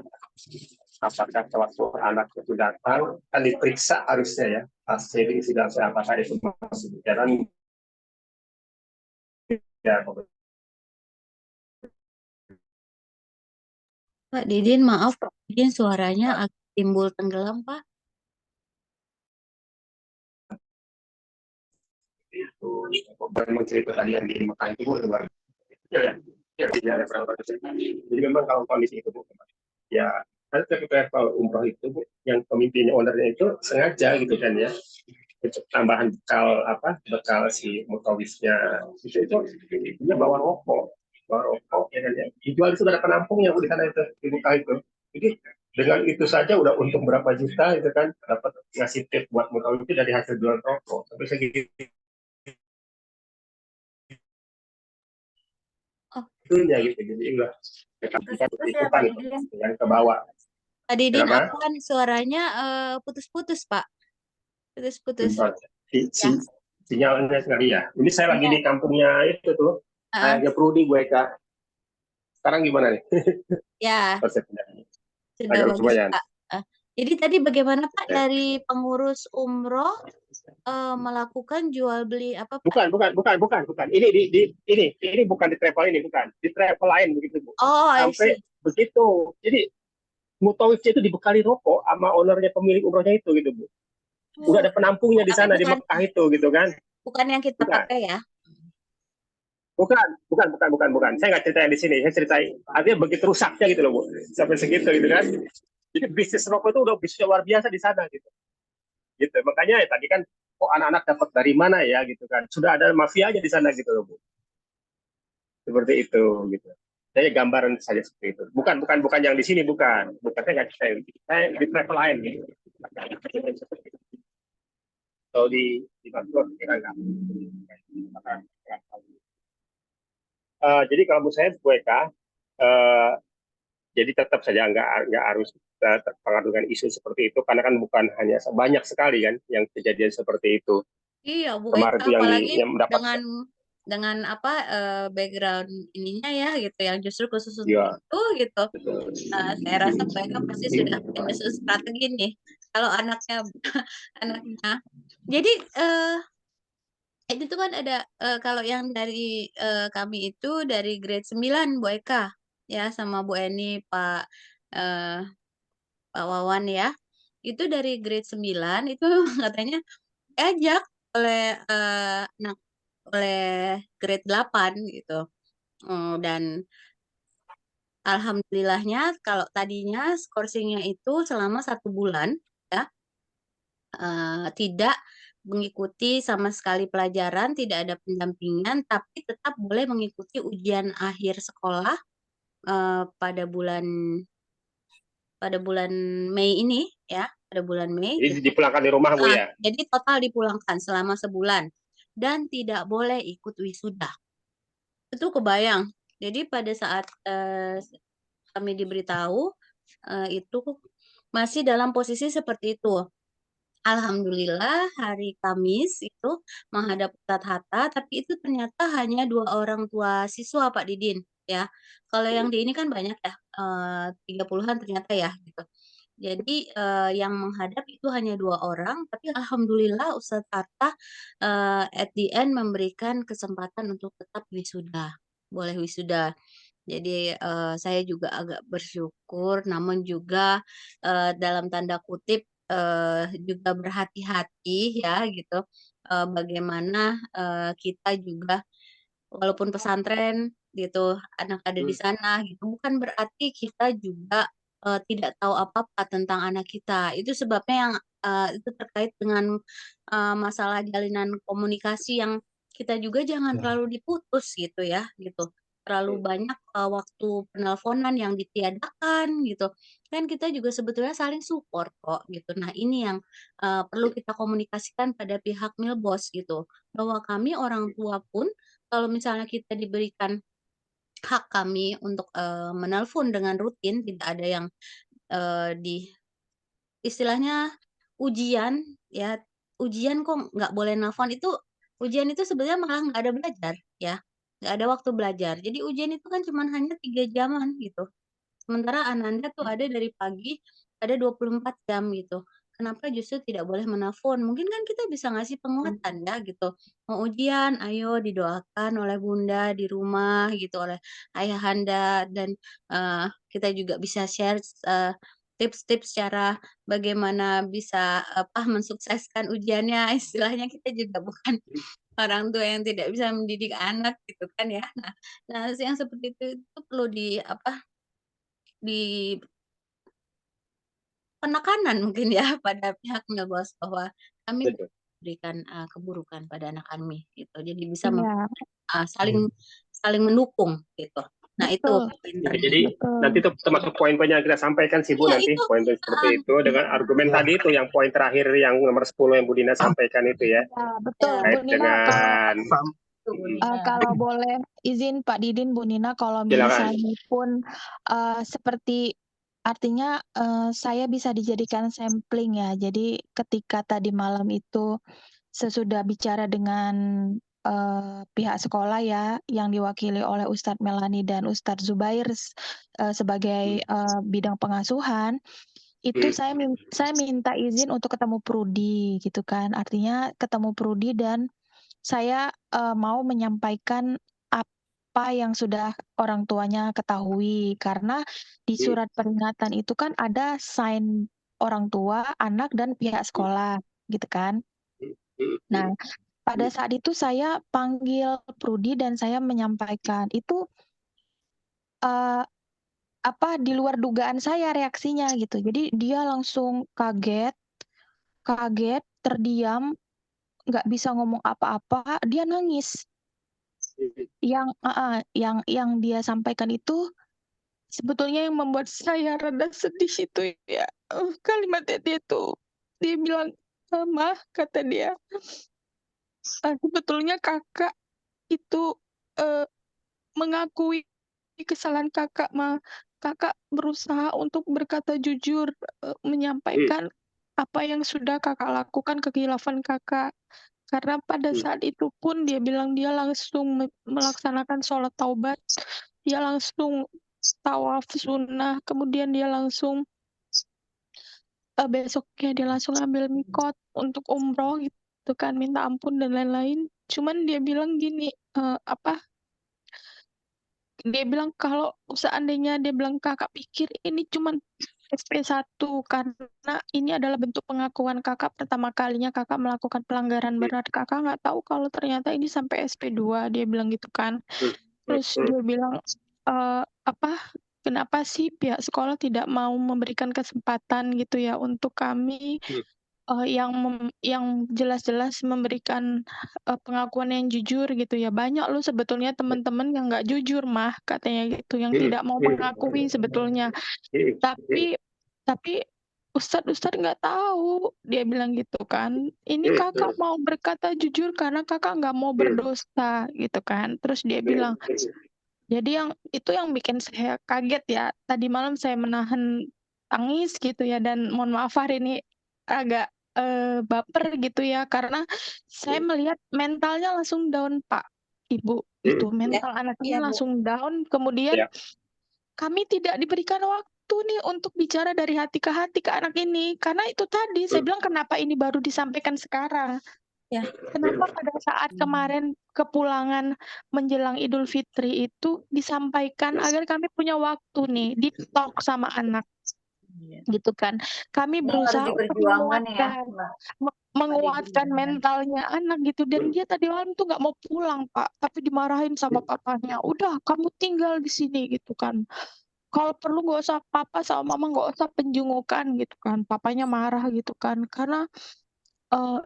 apakah waktu anak itu datang kan diperiksa harusnya ya pas saving sudah apakah itu masih berjalan ya Pak Didin, maaf Pak Didin suaranya agak timbul tenggelam Pak. itu memang cerita tadi yang di Mekah itu luar ya ya tidak ada berapa jadi memang kalau kondisi itu ya ada travel umroh itu yang pemimpinnya ownernya itu sengaja gitu kan ya untuk tambahan bekal si mutawifnya itu bawa rokok ya kan ya dijual itu ada penampungnya di sana itu dibuka itu jadi dengan itu saja udah untung berapa juta itu kan dapat ngasih tip buat mutawif itu dari hasil jual rokok sampai segitu Oh, ya gitu jadi enggak kita putus-putus ya ikutan Pak Didin. yang ke bawah Pak Didin, kenapa afwan suaranya putus-putus Pak. Putus-putus. bentar Ya. sinyalnya sekali ya ini saya lagi Iya. di kampungnya itu tuh Ah, kayak Prudi gue kak sekarang gimana nih ya, konsepnya sudah agak bagus lumayan Pak. Jadi tadi bagaimana Pak dari pengurus umroh melakukan jual beli apa Pak? bukan ini bukan di travel ini bukan di travel lain begitu Bu Oh, I sampai see. begitu jadi mutawifnya itu dibekali rokok sama ownernya pemilik umrohnya itu gitu Bu udah Oh, ada penampungnya di tapi sana di bukan Mekah itu gitu kan bukan yang kita bukan pakai ya. bukan saya nggak ceritain di sini saya ceritain artinya begitu rusaknya gitu loh Bu sampai segitu gitu kan jadi bisnis rokok itu udah bisnis luar biasa di sana gitu makanya ya tadi kan kok anak-anak dapat dari mana ya gitu kan sudah ada mafianya di sana gitu loh Bu seperti itu gitu saya gambaran saja seperti itu bukan yang di sini bukan saya nggak saya di travel lain gitu atau di Bangkok kira nggak jadi kalau menurut saya Bu Eka jadi tetap saja nggak harus terpengaruh dengan isu seperti itu karena kan bukan hanya banyak sekali kan yang kejadian seperti itu Iya, Bu kemarin Eka, itu apalagi yang mendapat dengan apa background ininya ya gitu, yang justru khusus untuk ya itu gitu. betul. Saya rasa mereka pasti sudah menyusun strategi nih. Kalau anaknya anaknya, jadi itu tuh kan ada kalau yang dari kami itu dari grade 9 Bu Eka ya sama Bu Eni eh, Pak Wawan ya. Itu dari grade 9 itu katanya diajak oleh anak oleh grade 8 gitu. Dan alhamdulillahnya kalau tadinya skorsingnya itu selama 1 bulan ya, tidak mengikuti sama sekali pelajaran, tidak ada pendampingan, tapi tetap boleh mengikuti ujian akhir sekolah, pada bulan Mei ini ya, pada bulan Mei Jadi gitu. dipulangkan di rumah Bu ya? Jadi total dipulangkan selama sebulan dan tidak boleh ikut wisuda. Itu kebayang. Jadi pada saat, kami diberitahu, itu masih dalam posisi seperti itu. Alhamdulillah hari Kamis itu menghadap Ustadz Hatta, tapi itu ternyata hanya 2 orang tua siswa Pak Didin, ya. Kalau yang di ini kan banyak ya, 30-an ternyata ya, gitu. Jadi, yang menghadap itu hanya 2 orang, tapi alhamdulillah Ustadz Hatta, at the end memberikan kesempatan untuk tetap wisuda, boleh wisuda. Jadi, saya juga agak bersyukur, namun juga, dalam tanda kutip, juga berhati-hati ya gitu, bagaimana, kita juga walaupun pesantren gitu, anak ada di sana gitu, bukan berarti kita juga, tidak tahu apa-apa tentang anak kita. Itu sebabnya yang, itu terkait dengan, masalah jalinan komunikasi yang kita juga jangan terlalu diputus gitu ya, gitu. Terlalu banyak, waktu penelponan yang ditiadakan gitu, kan kita juga sebetulnya saling support kok gitu. Nah ini yang, perlu kita komunikasikan pada pihak Milbos gitu, bahwa kami orang tua pun kalau misalnya kita diberikan hak kami untuk, menelpon dengan rutin, tidak ada yang, di istilahnya ujian ya, ujian kok nggak boleh nelpon itu ujian itu sebenarnya malah nggak ada belajar ya, nggak ada waktu belajar. Jadi ujian itu kan cuman hanya 3 jaman gitu. Sementara Ananda tuh ada dari pagi, ada 24 jam gitu. Kenapa justru tidak boleh menelpon? Mungkin kan kita bisa ngasih penguatan ya gitu. Mau ujian, ayo didoakan oleh Bunda di rumah gitu, oleh ayahanda dan, kita juga bisa share, tips-tips cara bagaimana bisa, mensukseskan ujiannya. Istilahnya kita juga bukan orang tua yang tidak bisa mendidik anak gitu kan ya. Nah, yang seperti itu perlu di penekanan mungkin ya pada pihak Milbos bahwa kami Betul. berikan, keburukan pada anak kami gitu. Jadi bisa Iya, saling saling mendukung gitu. Nah itu betul, poin Jadi terakhir. nanti betul. itu termasuk poin-poin yang kita sampaikan sih Bu Iya nanti itu, poin-poin seperti itu dengan argumen Ya. tadi itu yang poin terakhir yang nomor 10 yang Bu Dina sampaikan itu ya Ya, betul. ya Bu terkait Nina, kalau dengan itu Bu Nina. kalau boleh izin Pak Didin, Bu Nina, kalau silakan. misalnya pun seperti artinya saya bisa dijadikan sampling ya. Jadi ketika tadi malam itu sesudah bicara dengan pihak sekolah ya, yang diwakili oleh Ustadz Melani dan Ustadz Zubair sebagai bidang pengasuhan, itu saya minta izin untuk ketemu Prudi gitu kan. Artinya ketemu Prudi dan saya mau menyampaikan apa yang sudah orang tuanya ketahui karena di surat peringatan itu kan ada sign orang tua, anak dan pihak sekolah gitu kan. Nah, pada saat itu saya panggil Prudi dan saya menyampaikan itu di luar dugaan saya reaksinya gitu. Jadi dia langsung kaget, terdiam, nggak bisa ngomong apa-apa, dia nangis. Yang dia sampaikan itu sebetulnya yang membuat saya rada sedih itu ya. Kalimatnya dia bilang, "Mah," kata dia, "sebetulnya kakak itu mengakui kesalahan kakak, Mah. Kakak berusaha untuk berkata jujur, menyampaikan apa yang sudah kakak lakukan, kekhilafan kakak. Karena pada saat itu pun dia bilang dia langsung melaksanakan sholat taubat, dia langsung tawaf sunnah, kemudian dia langsung besoknya dia langsung ambil mikot untuk umroh gitu kan, minta ampun dan lain-lain. Cuman dia bilang gini, dia bilang kalau seandainya dia bilang kakak pikir ini cuman SP1 karena ini adalah bentuk pengakuan kakak pertama kalinya kakak melakukan pelanggaran berat. Kakak nggak tahu kalau ternyata ini sampai SP2, dia bilang gitu kan. Terus dia bilang apa? Kenapa sih pihak sekolah tidak mau memberikan kesempatan gitu ya untuk kami yang jelas-jelas memberikan pengakuan yang jujur gitu ya. Banyak loh sebetulnya teman-teman yang nggak jujur mah katanya gitu, yang tidak mau mengakui sebetulnya. Tapi Ustadz nggak tahu, dia bilang gitu kan. Ini kakak mau berkata jujur karena kakak nggak mau berdosa gitu kan. Terus dia bilang, jadi itu yang bikin saya kaget ya. Tadi malam saya menahan tangis gitu ya, dan mohon maaf Fahri ini agak baper gitu ya, karena saya melihat mentalnya langsung down Pak, Ibu. Itu mental anak ini Iya, Bu. langsung down. Kemudian kami tidak diberikan waktu nih untuk bicara dari hati ke anak ini. Karena itu tadi saya bilang kenapa ini baru disampaikan sekarang. Ya. Kenapa pada saat kemarin kepulangan menjelang Idul Fitri itu disampaikan agar kami punya waktu nih di talk sama anak gitu kan. Kami Ini harus berusaha untuk diperjuangkan ya, Mbak. menguatkan mentalnya anak gitu, dan dia tadi malam tuh nggak mau pulang Pak, tapi dimarahin sama papanya. Udah kamu tinggal di sini gitu kan. Kalau perlu nggak usah papa sama mama nggak usah penjengukan gitu kan. Papanya marah gitu kan karena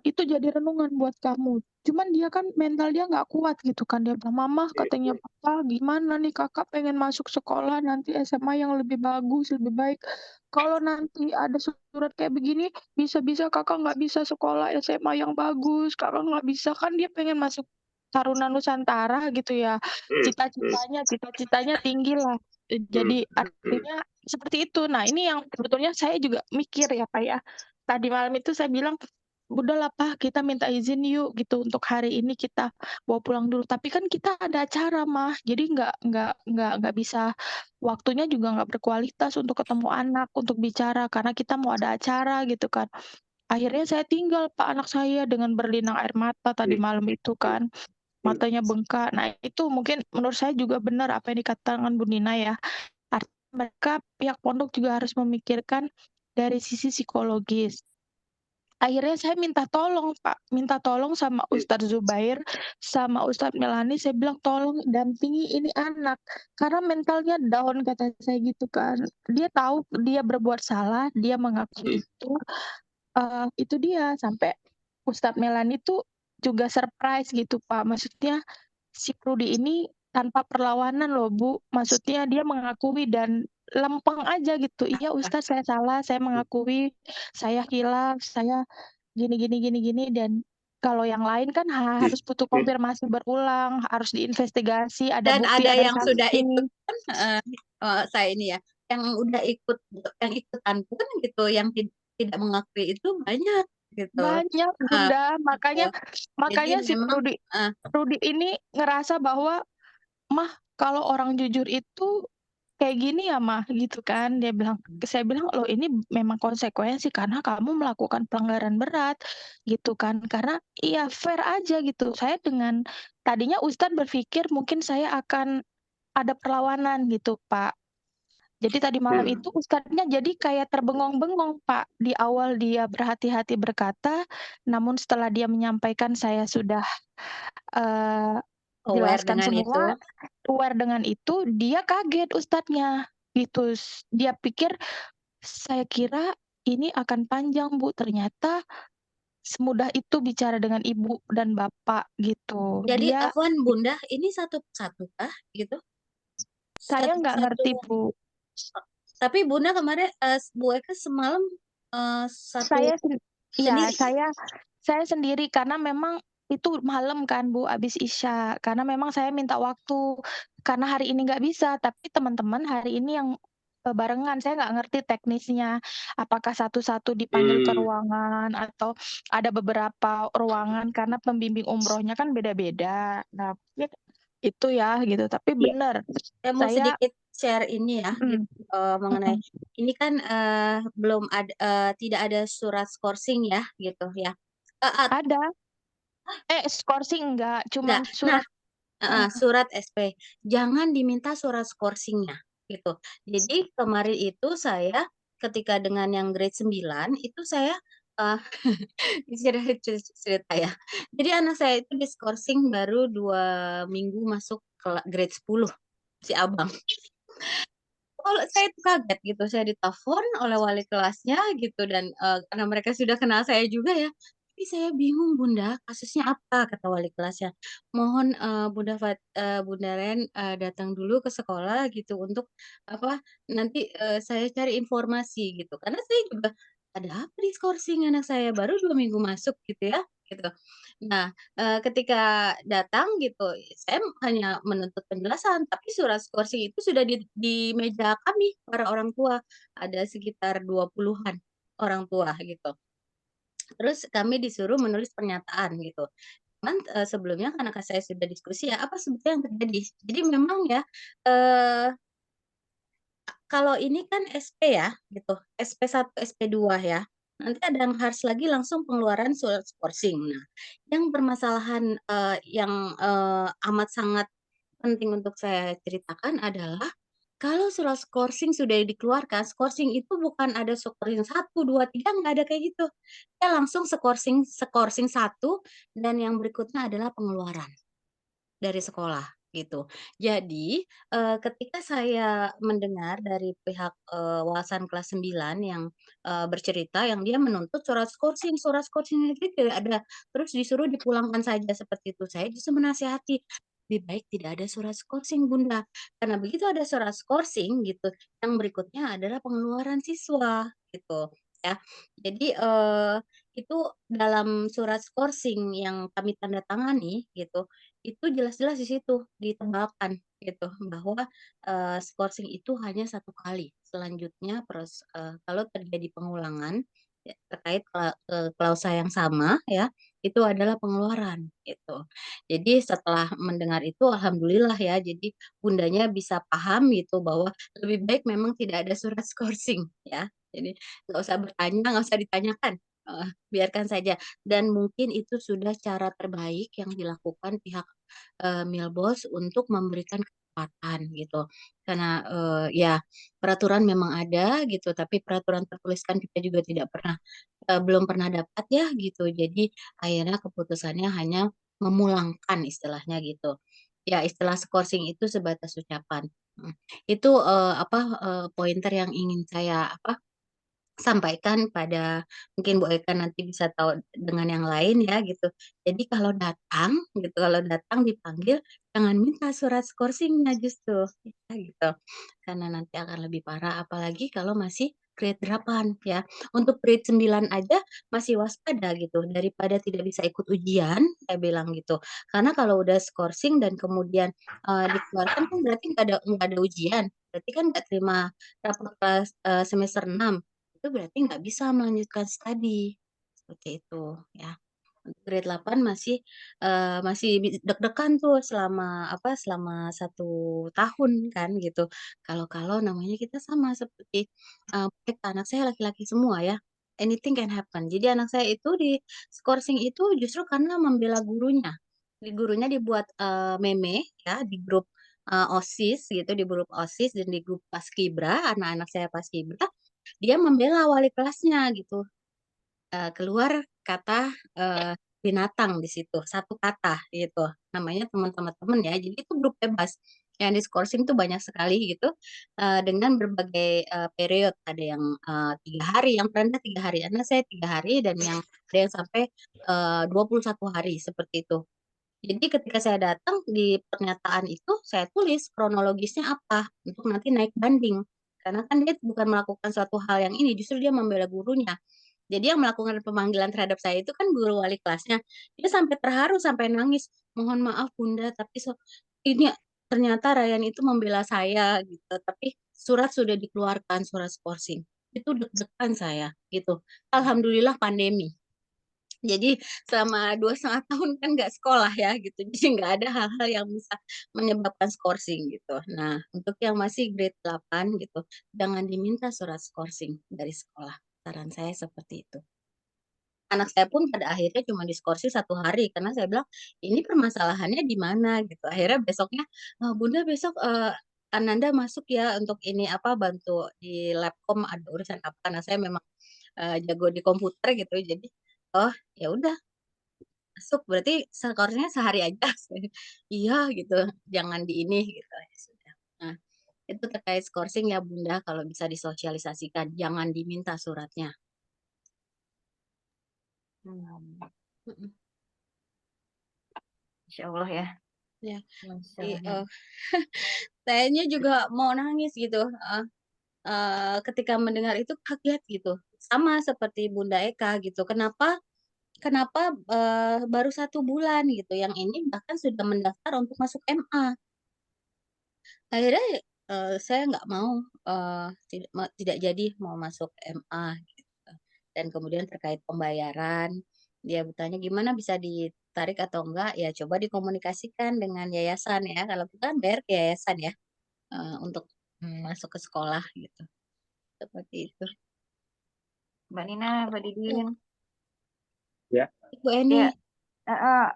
itu jadi renungan buat kamu. Cuman dia kan mental dia nggak kuat gitu kan. Dia bilang, "Mama," katanya, "Papa gimana nih kakak pengen masuk sekolah nanti SMA yang lebih bagus, lebih baik. Kalau nanti ada surat kayak begini, bisa-bisa kakak nggak bisa sekolah SMA yang bagus, kakak nggak bisa." Kan dia pengen masuk Taruna Nusantara gitu ya. Cita-citanya tinggi lah. Jadi artinya seperti itu. Nah ini yang sebetulnya saya juga mikir ya Pak ya. Tadi malam itu saya bilang, udahlah Pak, kita minta izin yuk gitu untuk hari ini kita bawa pulang dulu. Tapi kan kita ada acara mah, jadi nggak bisa, waktunya juga nggak berkualitas untuk ketemu anak, untuk bicara karena kita mau ada acara gitu kan. Akhirnya saya tinggal Pak anak saya dengan berlinang air mata tadi malam itu kan, matanya bengkak. Nah itu mungkin menurut saya juga benar apa yang dikatakan Bu Nina ya. Artinya mereka pihak pondok juga harus memikirkan dari sisi psikologis. Akhirnya saya minta tolong Pak, minta tolong sama Ustadz Zubair, sama Ustadz Melani, saya bilang, "Tolong dampingi ini anak, karena mentalnya down," kata saya gitu kan. Dia tahu dia berbuat salah, dia mengakui itu dia. Sampai Ustadz Melani tuh juga surprise gitu Pak, maksudnya si Prudi ini tanpa perlawanan loh Bu, maksudnya dia mengakui dan lempeng aja gitu, "Iya Ustadz saya salah, saya mengakui, saya hilaf, saya gini gini gini gini." Dan kalau yang lain kan harus butuh konfirmasi berulang, harus diinvestigasi, ada Dan bukti, ada ada yang sudah saksi. ikut kan, saya ini ya, yang udah ikut, yang ikutan pun gitu, yang tidak mengakui itu banyak gitu. Banyak Uh, Bunda, gitu. Jadi makanya si memang Prudi ini ngerasa bahwa, "Mah, kalau orang jujur itu kayak gini ya Mah," gitu kan. Saya bilang, "Loh ini memang konsekuensi karena kamu melakukan pelanggaran berat," gitu kan. Karena iya fair aja gitu. Saya tadinya Ustadz berpikir mungkin saya akan ada perlawanan gitu Pak. Jadi tadi malam itu Ustadznya jadi kayak terbengong-bengong Pak. Di awal dia berhati-hati berkata, namun setelah dia menyampaikan saya sudah aware jelaskan dengan itu. semua, aware dengan itu, dia kaget Ustadznya gitu. Dia pikir, saya kira ini akan panjang Bu, ternyata semudah itu bicara dengan ibu dan bapak gitu. Jadi Dia, Afwan Bunda, ini satu persatu kah gitu? saya nggak Satu-satu. ngerti Bu. Tapi Bunda kemarin Bu Eka semalam satu Ya, sendiri. saya sendiri karena memang itu malam kan Bu, abis Isya. Karena memang saya minta waktu karena hari ini nggak bisa, tapi teman-teman hari ini yang barengan. Saya nggak ngerti teknisnya, apakah satu-satu dipanggil ke ruangan atau ada beberapa ruangan karena pembimbing umrohnya kan beda-beda. Nah, itu ya gitu. Tapi benar, Saya mau saya sedikit share ini ya gitu, mengenai ini kan belum ada, tidak ada surat skorsing ya gitu ya. ada. Skorsing enggak, cuman Enggak. Nah, surat. surat SP. Jangan diminta surat skorsingnya, gitu. Jadi kemarin itu saya ketika dengan yang grade 9 itu saya, eee, cerita ya. Jadi anak saya itu diskorsing baru 2 minggu masuk grade 10, si abang. Kalau saya itu kaget gitu, saya ditelepon oleh wali kelasnya gitu dan, karena mereka sudah kenal saya juga ya, "Tapi saya bingung Bunda, kasusnya apa?" Kata wali kelasnya. "Mohon, Bunda Ren, datang dulu ke sekolah gitu untuk apa, nanti, saya cari informasi," gitu. Karena saya juga, "Ada apa diskorsing anak saya, baru 2 minggu masuk," gitu ya, gitu. Nah, ketika datang gitu, saya hanya menuntut penjelasan, tapi surat skorsing itu sudah di meja kami, para orang tua. Ada sekitar 20-an orang tua gitu. Terus kami disuruh menulis pernyataan gitu. Cuman, sebelumnya karena saya sudah diskusi ya, apa sebetulnya yang terjadi. Jadi memang ya, eee, kalau ini kan SP ya gitu, SP1, SP2 ya. Nanti ada yang harus lagi langsung pengeluaran surat skorsing. Nah, yang permasalahan, amat sangat penting untuk saya ceritakan adalah kalau surat skorsing sudah dikeluarkan, skorsing itu bukan ada skorsing 1, 2, 3 nggak ada kayak gitu. Dia langsung skorsing skorsing 1 dan yang berikutnya adalah pengeluaran dari sekolah, gitu. Jadi, ketika saya mendengar dari pihak, Wasan kelas 9 yang, bercerita yang dia menuntut surat skorsing itu tidak ada, terus disuruh dipulangkan saja seperti itu. Saya justru menasihati, "Lebih baik tidak ada surat skorsing Bunda, karena begitu ada surat skorsing gitu, yang berikutnya adalah pengeluaran siswa," gitu, ya. Jadi, itu dalam surat skorsing yang kami tanda tangani gitu, itu jelas-jelas di situ ditebalkan gitu bahwa, skorsing itu hanya 1 kali. Selanjutnya kalau terjadi pengulangan ya terkait klausa yang sama ya, itu adalah pengeluaran gitu. Jadi setelah mendengar itu alhamdulillah ya, jadi bundanya bisa paham gitu bahwa lebih baik memang tidak ada surat skorsing ya. Jadi nggak usah bertanya, nggak usah ditanyakan, heeh, biarkan saja dan mungkin itu sudah cara terbaik yang dilakukan pihak, Milbos untuk memberikan kesempatan gitu. Karena, ya peraturan memang ada gitu, tapi peraturan tertulis kan kita juga tidak pernah, belum pernah dapat ya gitu. Jadi akhirnya keputusannya hanya memulangkan istilahnya gitu. Ya istilah skorsing itu sebatas ucapan, mhm. Itu, pointer yang ingin saya sampaikan pada mungkin Bu Eka nanti bisa tahu dengan yang lain ya gitu. Jadi kalau datang dipanggil jangan minta surat skorsingnya justru, ya gitu. Karena nanti akan lebih parah apalagi kalau masih grade 8 ya. Untuk grade 9 aja masih waspada gitu daripada tidak bisa ikut ujian, saya bilang gitu. Karena kalau udah skorsing dan kemudian, dikeluarkan kan berarti nggak ada ujian, berarti kan nggak terima rapor kelas, semester 6. Itu berarti nggak bisa melanjutkan studi, seperti itu ya. Untuk grade 8 masih deg-degan tuh selama 1 tahun kan gitu. Kalau namanya kita sama seperti, mereka, anak saya laki-laki semua ya, anything can happen. Jadi anak saya itu di-skorsing itu justru karena membela gurunya. Gurunya dibuat, meme ya di grup, OSIS gitu, di grup OSIS dan di grup Paskibra, anak-anak saya Paskibra, dia membela wali kelasnya gitu. Keluar kata, binatang di situ, 1 kata gitu, namanya teman-teman ya, jadi itu grup bebas, yang diskorsing tuh banyak sekali gitu, dengan berbagai, period, ada yang, 3 hari, yang terendah 3 hari, anak saya 3 hari dan yang ada yang sampai, 21 hari, seperti itu. Jadi ketika saya datang di pernyataan itu, saya tulis kronologisnya apa, untuk nanti naik banding. Karena kan dia bukan melakukan suatu hal yang ini, justru dia membela gurunya. Jadi yang melakukan pemanggilan terhadap saya itu kan guru wali kelasnya. Dia sampai terharu, sampai nangis, "Mohon maaf Bunda, tapi ini ternyata Rayhan itu membela saya," gitu, "tapi surat sudah dikeluarkan, surat skorsing." Itu deg-degan saya, gitu. Alhamdulillah pandemi. Jadi selama 2,5 tahun kan nggak sekolah ya gitu, jadi nggak ada hal-hal yang bisa menyebabkan skorsing gitu. Nah, untuk yang masih grade 8 gitu, jangan diminta surat skorsing dari sekolah, saran saya seperti itu. anak saya pun pada akhirnya cuma diskorsi 1 hari karena saya bilang ini permasalahannya di mana gitu. Akhirnya besoknya, Bunda besok Ananda masuk ya untuk ini apa bantu di labkom ada urusan apa karena saya memang jago di komputer gitu. Jadi oh ya udah masuk berarti skornya sehari aja. Iya gitu, jangan di ini gitu. Ya sudah. Nah, itu terkait skorsing ya Bunda kalau bisa disosialisasikan, jangan diminta suratnya. Mm-mm. Insya Allah ya. Ya, Masalahnya. kayaknya juga mau nangis gitu. Ketika mendengar itu kaget gitu. Sama seperti Bunda Eka gitu. Kenapa baru 1 bulan gitu. Yang ini bahkan sudah mendaftar untuk masuk MA. Akhirnya saya nggak mau tidak jadi mau masuk MA gitu. Dan kemudian terkait pembayaran, dia bertanya gimana bisa ditarik atau enggak? Ya coba dikomunikasikan dengan yayasan ya. Kalau kita kan bayar ke yayasan ya untuk masuk ke sekolah gitu. Seperti itu. Mbak Nina, Mbak Didin. Ya, Ibu Eni, Ya,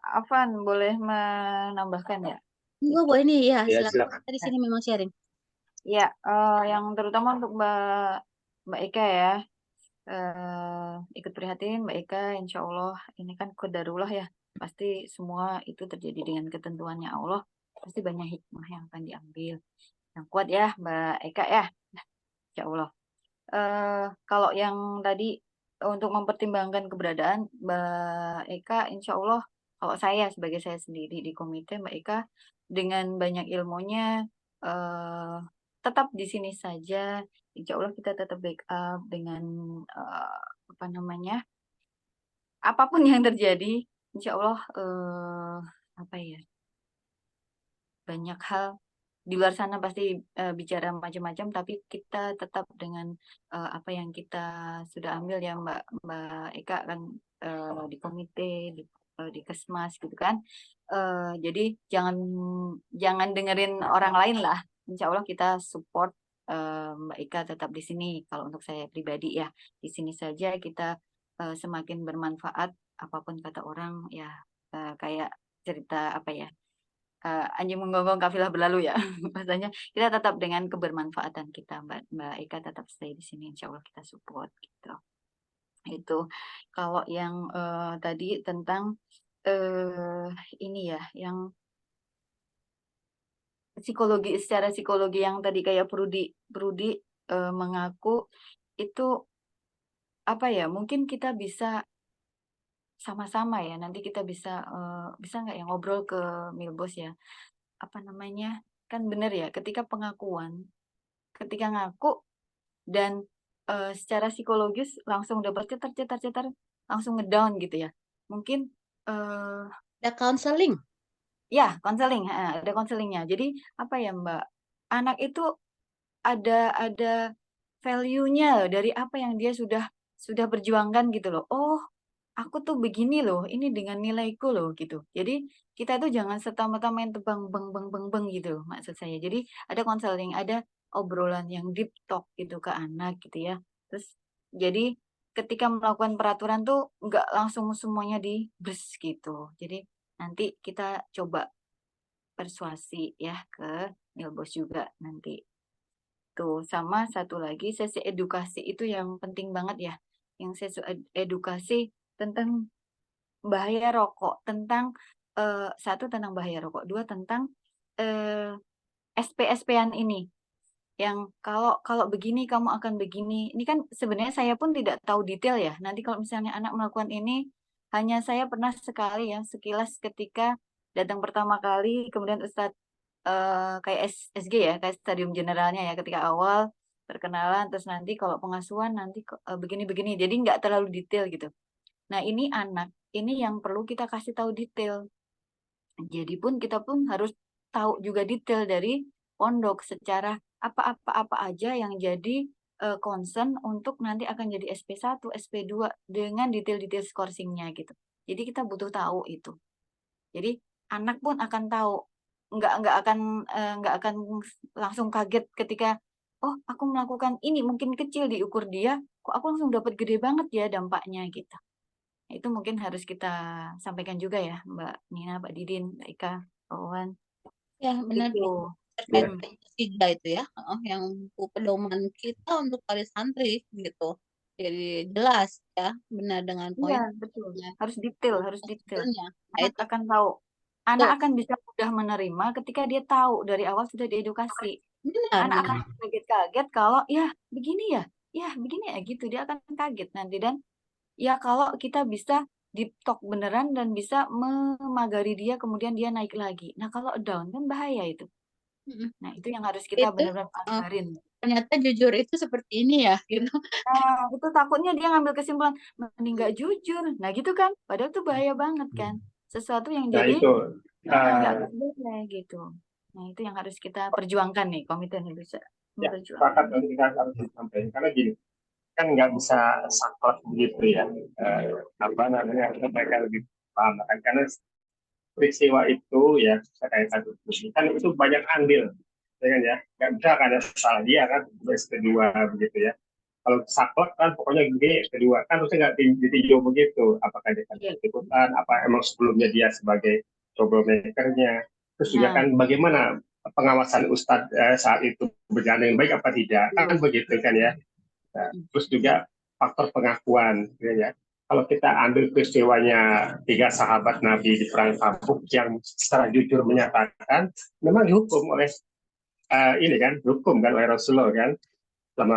Afan boleh menambahkan ya? enggak Bu Eni ya ya silakan. silakan. Kita di sini memang sharing. Ya, yang terutama untuk Mbak Eka ya, ikut prihatin Mbak Eka, insya Allah ini kan qadarullah ya, pasti semua itu terjadi dengan ketentuannya Allah, pasti banyak hikmah yang akan diambil. Yang kuat ya Mbak Eka ya, insya Allah. Kalau yang tadi untuk mempertimbangkan keberadaan Mbak Eka, insya Allah kalau saya sebagai saya sendiri di komite Mbak Eka dengan banyak ilmunya tetap di sini saja. Insya Allah kita tetap backup dengan apa namanya, apapun yang terjadi, insya Allah apa ya, banyak hal di luar sana pasti bicara macam-macam, tapi kita tetap dengan apa yang kita sudah ambil ya Mbak Eka kan di komite, di Kesmas gitu kan. Jadi jangan dengerin orang lain lah. Insya Allah kita support Mbak Eka tetap di sini. Kalau untuk saya pribadi ya di sini saja kita semakin bermanfaat apapun kata orang ya, kayak cerita apa ya, anjing menggonggong kafilah berlalu ya. Maksudnya kita tetap dengan kebermanfaatan kita Mbak Eka tetap stay di sini, insya Allah kita support gitu. Itu kalau yang tadi tentang ini ya, yang secara psikologi yang tadi kayak Prudi mengaku itu apa ya, mungkin kita bisa sama-sama ya, nanti kita bisa nggak ya ngobrol ke Milbos ya, apa namanya, kan bener ya ketika ketika ngaku dan secara psikologis langsung dapat cetar langsung ngedown gitu ya, mungkin Ada counseling. ya konseling, ada konselingnya. Jadi apa ya Mbak, anak itu ada value-nya loh dari apa yang dia sudah perjuangkan gitu loh. Oh, aku tuh begini loh, ini dengan nilaiku loh gitu. Jadi kita tuh jangan serta-merta main tebang beng beng beng beng gitu maksud saya. Jadi ada konseling, ada obrolan yang deep talk gitu ke anak gitu ya. Terus jadi ketika melakukan peraturan tuh nggak langsung semuanya dibres gitu. Jadi nanti kita coba persuasi ya ke Milbos juga nanti. Tuh, sama satu lagi sesi edukasi itu yang penting banget ya. Yang sesi edukasi tentang bahaya rokok, tentang satu tentang bahaya rokok, dua tentang SP-SP-an ini. Yang kalau begini kamu akan begini. Ini kan sebenarnya saya pun tidak tahu detail ya. Nanti kalau misalnya anak melakukan ini, hanya saya pernah sekali ya, sekilas ketika datang pertama kali, kemudian Ustadz kayak SG ya, kayak stadium generalnya ya, ketika awal perkenalan, terus nanti kalau pengasuhan nanti begini-begini. Jadi nggak terlalu detail gitu. Nah ini anak, ini yang perlu kita kasih tahu detail. Jadi kita pun harus tahu juga detail dari pondok secara apa aja yang jadi concern untuk nanti akan jadi SP1, SP2 dengan detail-detail scoring-nya gitu. Jadi kita butuh tahu itu. Jadi anak pun akan tahu, nggak akan langsung kaget ketika oh aku melakukan ini mungkin kecil diukur dia, kok aku langsung dapat gede banget ya dampaknya gitu. Nah, itu mungkin harus kita sampaikan juga ya, Mbak Nina, Mbak Didin, Mbak Ika, Pak Wawan. Ya, benar Gitu. terkait Ya. tiga itu ya, yang pedoman kita untuk para santri gitu. Jadi jelas ya, benar dengan poin Iya, betul. Harus detail. detailnya. Nah, Anak itu akan tahu. Anak tuh akan bisa mudah menerima ketika dia tahu dari awal sudah diedukasi. benar, Anak akan benar. kaget-kaget kalau ya begini ya begini ya gitu. Dia akan kaget nanti dan ya kalau kita bisa deep talk beneran dan bisa memagari dia kemudian dia naik lagi. Nah kalau down kan bahaya itu. Mm-mm. Nah itu yang harus kita Itu benar-benar eh, ajarin. ternyata jujur itu seperti ini ya gitu. Nah itu takutnya dia ngambil kesimpulan mending nggak jujur. Nah gitu kan. Padahal itu bahaya banget kan. Sesuatu yang Nah jadi itu nggak eh, boleh gitu. Nah itu yang harus kita perjuangkan nih komite Indonesia ya memperjuangkan. sepakat nanti kita harus disampaikan karena gini kan nggak bisa saklek begitu ya. Apa namanya harusnya mereka lebih paham kan karena peristiwa itu ya saya satu kan itu banyak andil ya kan ya nggak bisa kan ada salah dia kan terus kedua begitu ya kalau saklek kan pokoknya gede kedua kan harusnya nggak ditinjau begitu apakah dia kan Iya. ikutan apa emang sebelumnya dia sebagai troublemakernya terus juga Nah, kan bagaimana pengawasan Ustadz saat itu berjalan dengan baik apa tidak kan begitu kan ya. Nah, terus juga faktor pengakuan ya. Kalau kita ambil peristiwanya tiga sahabat Nabi di perang Tabuk yang secara jujur menyatakan memang dihukum oleh ini kan dihukum kan oleh Rasulullah kan selama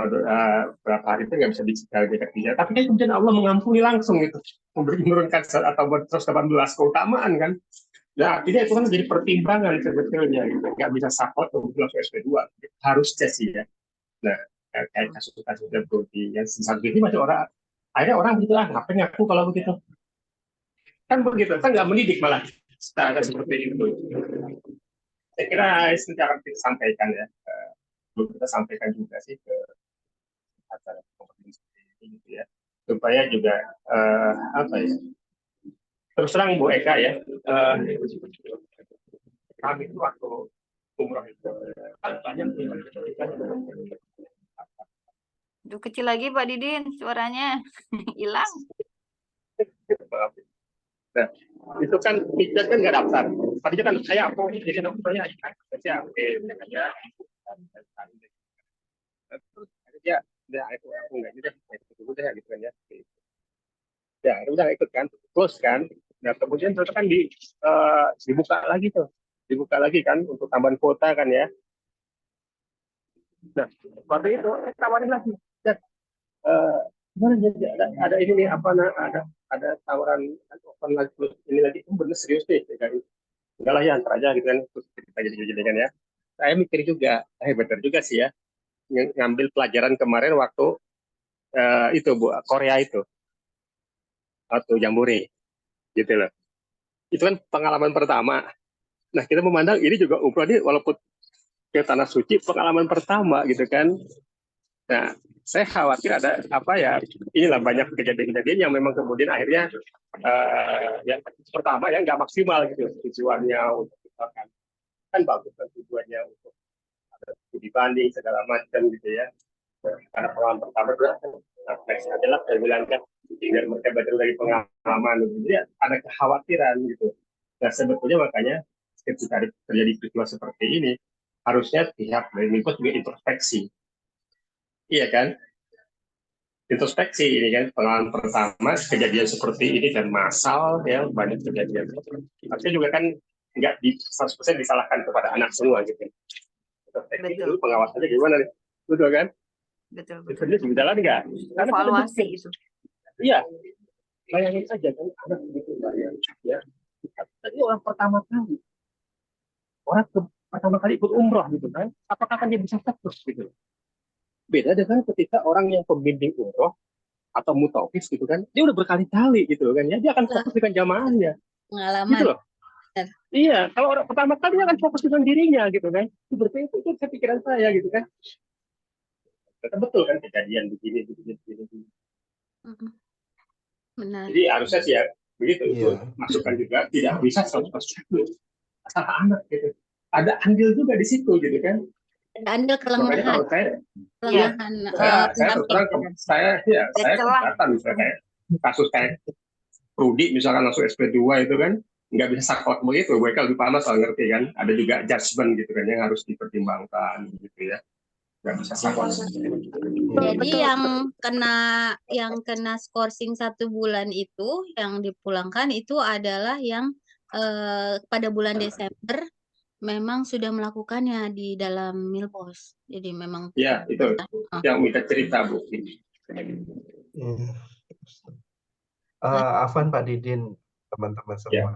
berapa hari itu nggak bisa dicegah dekat dia. Tapi kan kemudian Allah mengampuni langsung gitu, menurunkan atau 118 keutamaan kan. Nah, artinya itu kan jadi pertimbangan sebetulnya gitu. Nggak bisa support untuk langsung SP2. Harusnya sih ya. Nah, kayak kasus-kasus seperti yang sesat ini masih orang akhirnya orang gitu ngapain aku kalau begitu kan begitu kan nggak mendidik malah seperti itu saya kira itu akan kita sampaikan ya belum kita sampaikan juga sih ke acara kompetisi seperti ini gitu ya supaya juga apa ya terus terang Bu Eka ya kami itu waktu umroh itu banyak Aduh, kecil lagi Pak Didin suaranya hilang. Nah, itu kan kita kan nggak daftar. Tadinya kan saya mau jadi dokternya, saya aja. Terus akhirnya udah aku nggak jadi udah gitu kan ya. Ya udah ikut kan, close kan. Nah kemudian terus kan dibuka lagi tuh, dibuka lagi kan untuk tambahan kuota kan ya. Nah waktu itu tawarin lagi. Dan gimana jadi ada ini nih apa ada tawaran open lagi ini lagi bener serius nih kayak enggak lah ya antar aja gitu kan terus kita jadi kan ya saya mikir juga benar juga sih ya ngambil pelajaran kemarin waktu itu Bu Korea itu waktu Jambore gitu loh itu kan pengalaman pertama nah kita memandang ini juga umroh ini walaupun ke tanah suci pengalaman pertama gitu kan nah saya khawatir ada apa ya inilah banyak kejadian-kejadian yang memang kemudian akhirnya yang pertama ya nggak maksimal gitu tujuannya untuk kan bagus kan tujuannya untuk ada studi banding segala macam gitu ya karena pengalaman pertama juga next adalah saya bilang kan biar mereka belajar dari pengalaman jadi ada kekhawatiran gitu nah sebetulnya makanya ketika terjadi peristiwa seperti ini harusnya pihak dari Minfo juga introspeksi iya kan introspeksi ini kan pengalaman pertama kejadian seperti ini dan massal ya banyak kejadian artinya juga kan nggak di 100% disalahkan kepada anak semua gitu introspeksi dulu pengawasannya gimana nih betul kan Betul. itu berjalan nggak karena evaluasi itu iya bayangin saja kan anak begitu bayang ya tadi orang pertama kali ikut umroh gitu kan apakah kan dia bisa terus gitu beda dengan ketika orang yang pembimbing umroh atau mutawif gitu kan dia udah berkali-kali gitu kan ya dia akan fokus dengan jamaahnya pengalaman gitu loh iya kalau orang pertama kali dia akan fokus dengan dirinya gitu kan seperti itu saya pikiran saya gitu kan betul kan kejadian begini. benar Jadi harusnya sih ya begitu itu masukan juga tidak bisa 100% salah anak gitu ada andil juga di situ gitu kan ada andil makanya kelemahan kalau saya kelemahan saya terus pendamping terang saya keberatan misalnya kayak kasus kayak prodi misalkan langsung SP2 itu kan nggak bisa saklek begitu. Mereka lebih panas lah, ngerti kan. Ada juga judgement gitu kan yang harus dipertimbangkan gitu ya. Nggak bisa saklek. Jadi betul. yang kena skorsing 1 bulan itu yang dipulangkan itu adalah yang pada bulan Desember memang sudah melakukannya di dalam Milpos. Jadi memang Ya, itu yang minta cerita, Bu. Afwan, Pak Didin, teman-teman Ya. semua.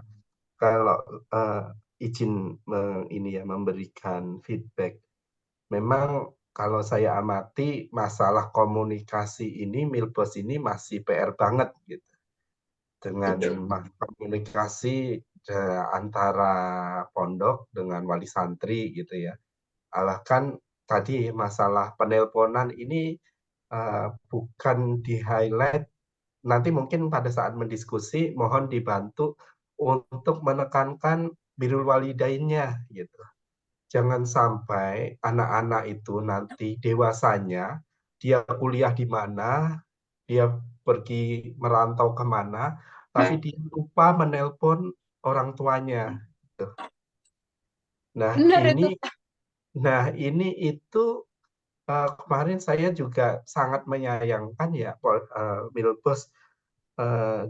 Kalau izin memberikan feedback, memang kalau saya amati masalah komunikasi ini, Milpos ini masih PR banget gitu. Dengan komunikasi antara pondok dengan wali santri gitu ya. Alahkan tadi masalah penelponan ini bukan di-highlight. Nanti mungkin pada saat mendiskusi mohon dibantu untuk menekankan birrul walidainnya gitu. Jangan sampai anak-anak itu nanti dewasanya dia kuliah di mana, dia pergi merantau kemana, tapi dia lupa menelpon orang tuanya. Gitu. Nah Benar ini, itu kemarin saya juga sangat menyayangkan ya, Milpos.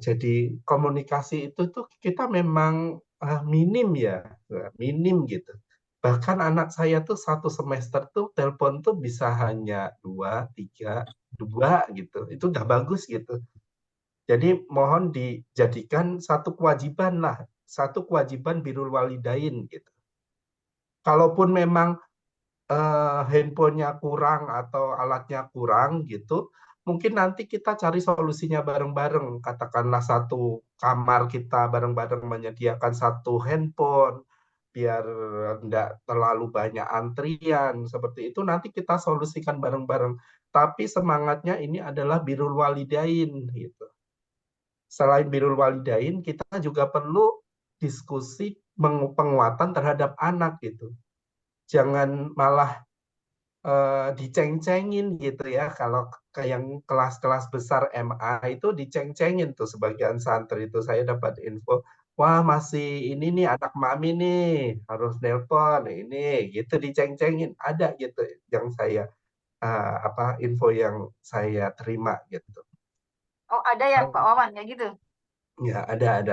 Jadi komunikasi itu tuh kita memang minim ya, minim gitu. Bahkan anak saya tuh 1 semester tuh telepon tuh bisa hanya 2, 3, 2 gitu. Itu udah bagus gitu. Jadi mohon dijadikan satu kewajiban lah, satu kewajiban birrul walidain gitu. Kalaupun memang handphonenya kurang atau alatnya kurang gitu, mungkin nanti kita cari solusinya bareng-bareng. Katakanlah satu kamar kita bareng-bareng menyediakan 1 handphone, biar enggak terlalu banyak antrian. Seperti itu nanti kita solusikan bareng-bareng. Tapi semangatnya ini adalah birrul walidain gitu. Selain birrul walidain, kita juga perlu diskusi penguatan terhadap anak gitu. Jangan malah diceng-cengin gitu ya. Kalau ke yang kelas-kelas besar MA itu diceng-cengin tuh sebagian santri itu, saya dapat info, wah masih ini nih anak mami nih harus nelpon ini gitu, diceng-cengin. Ada gitu yang saya info yang saya terima gitu. Oh, ada ya Pak Wawan ya gitu. Ya, ada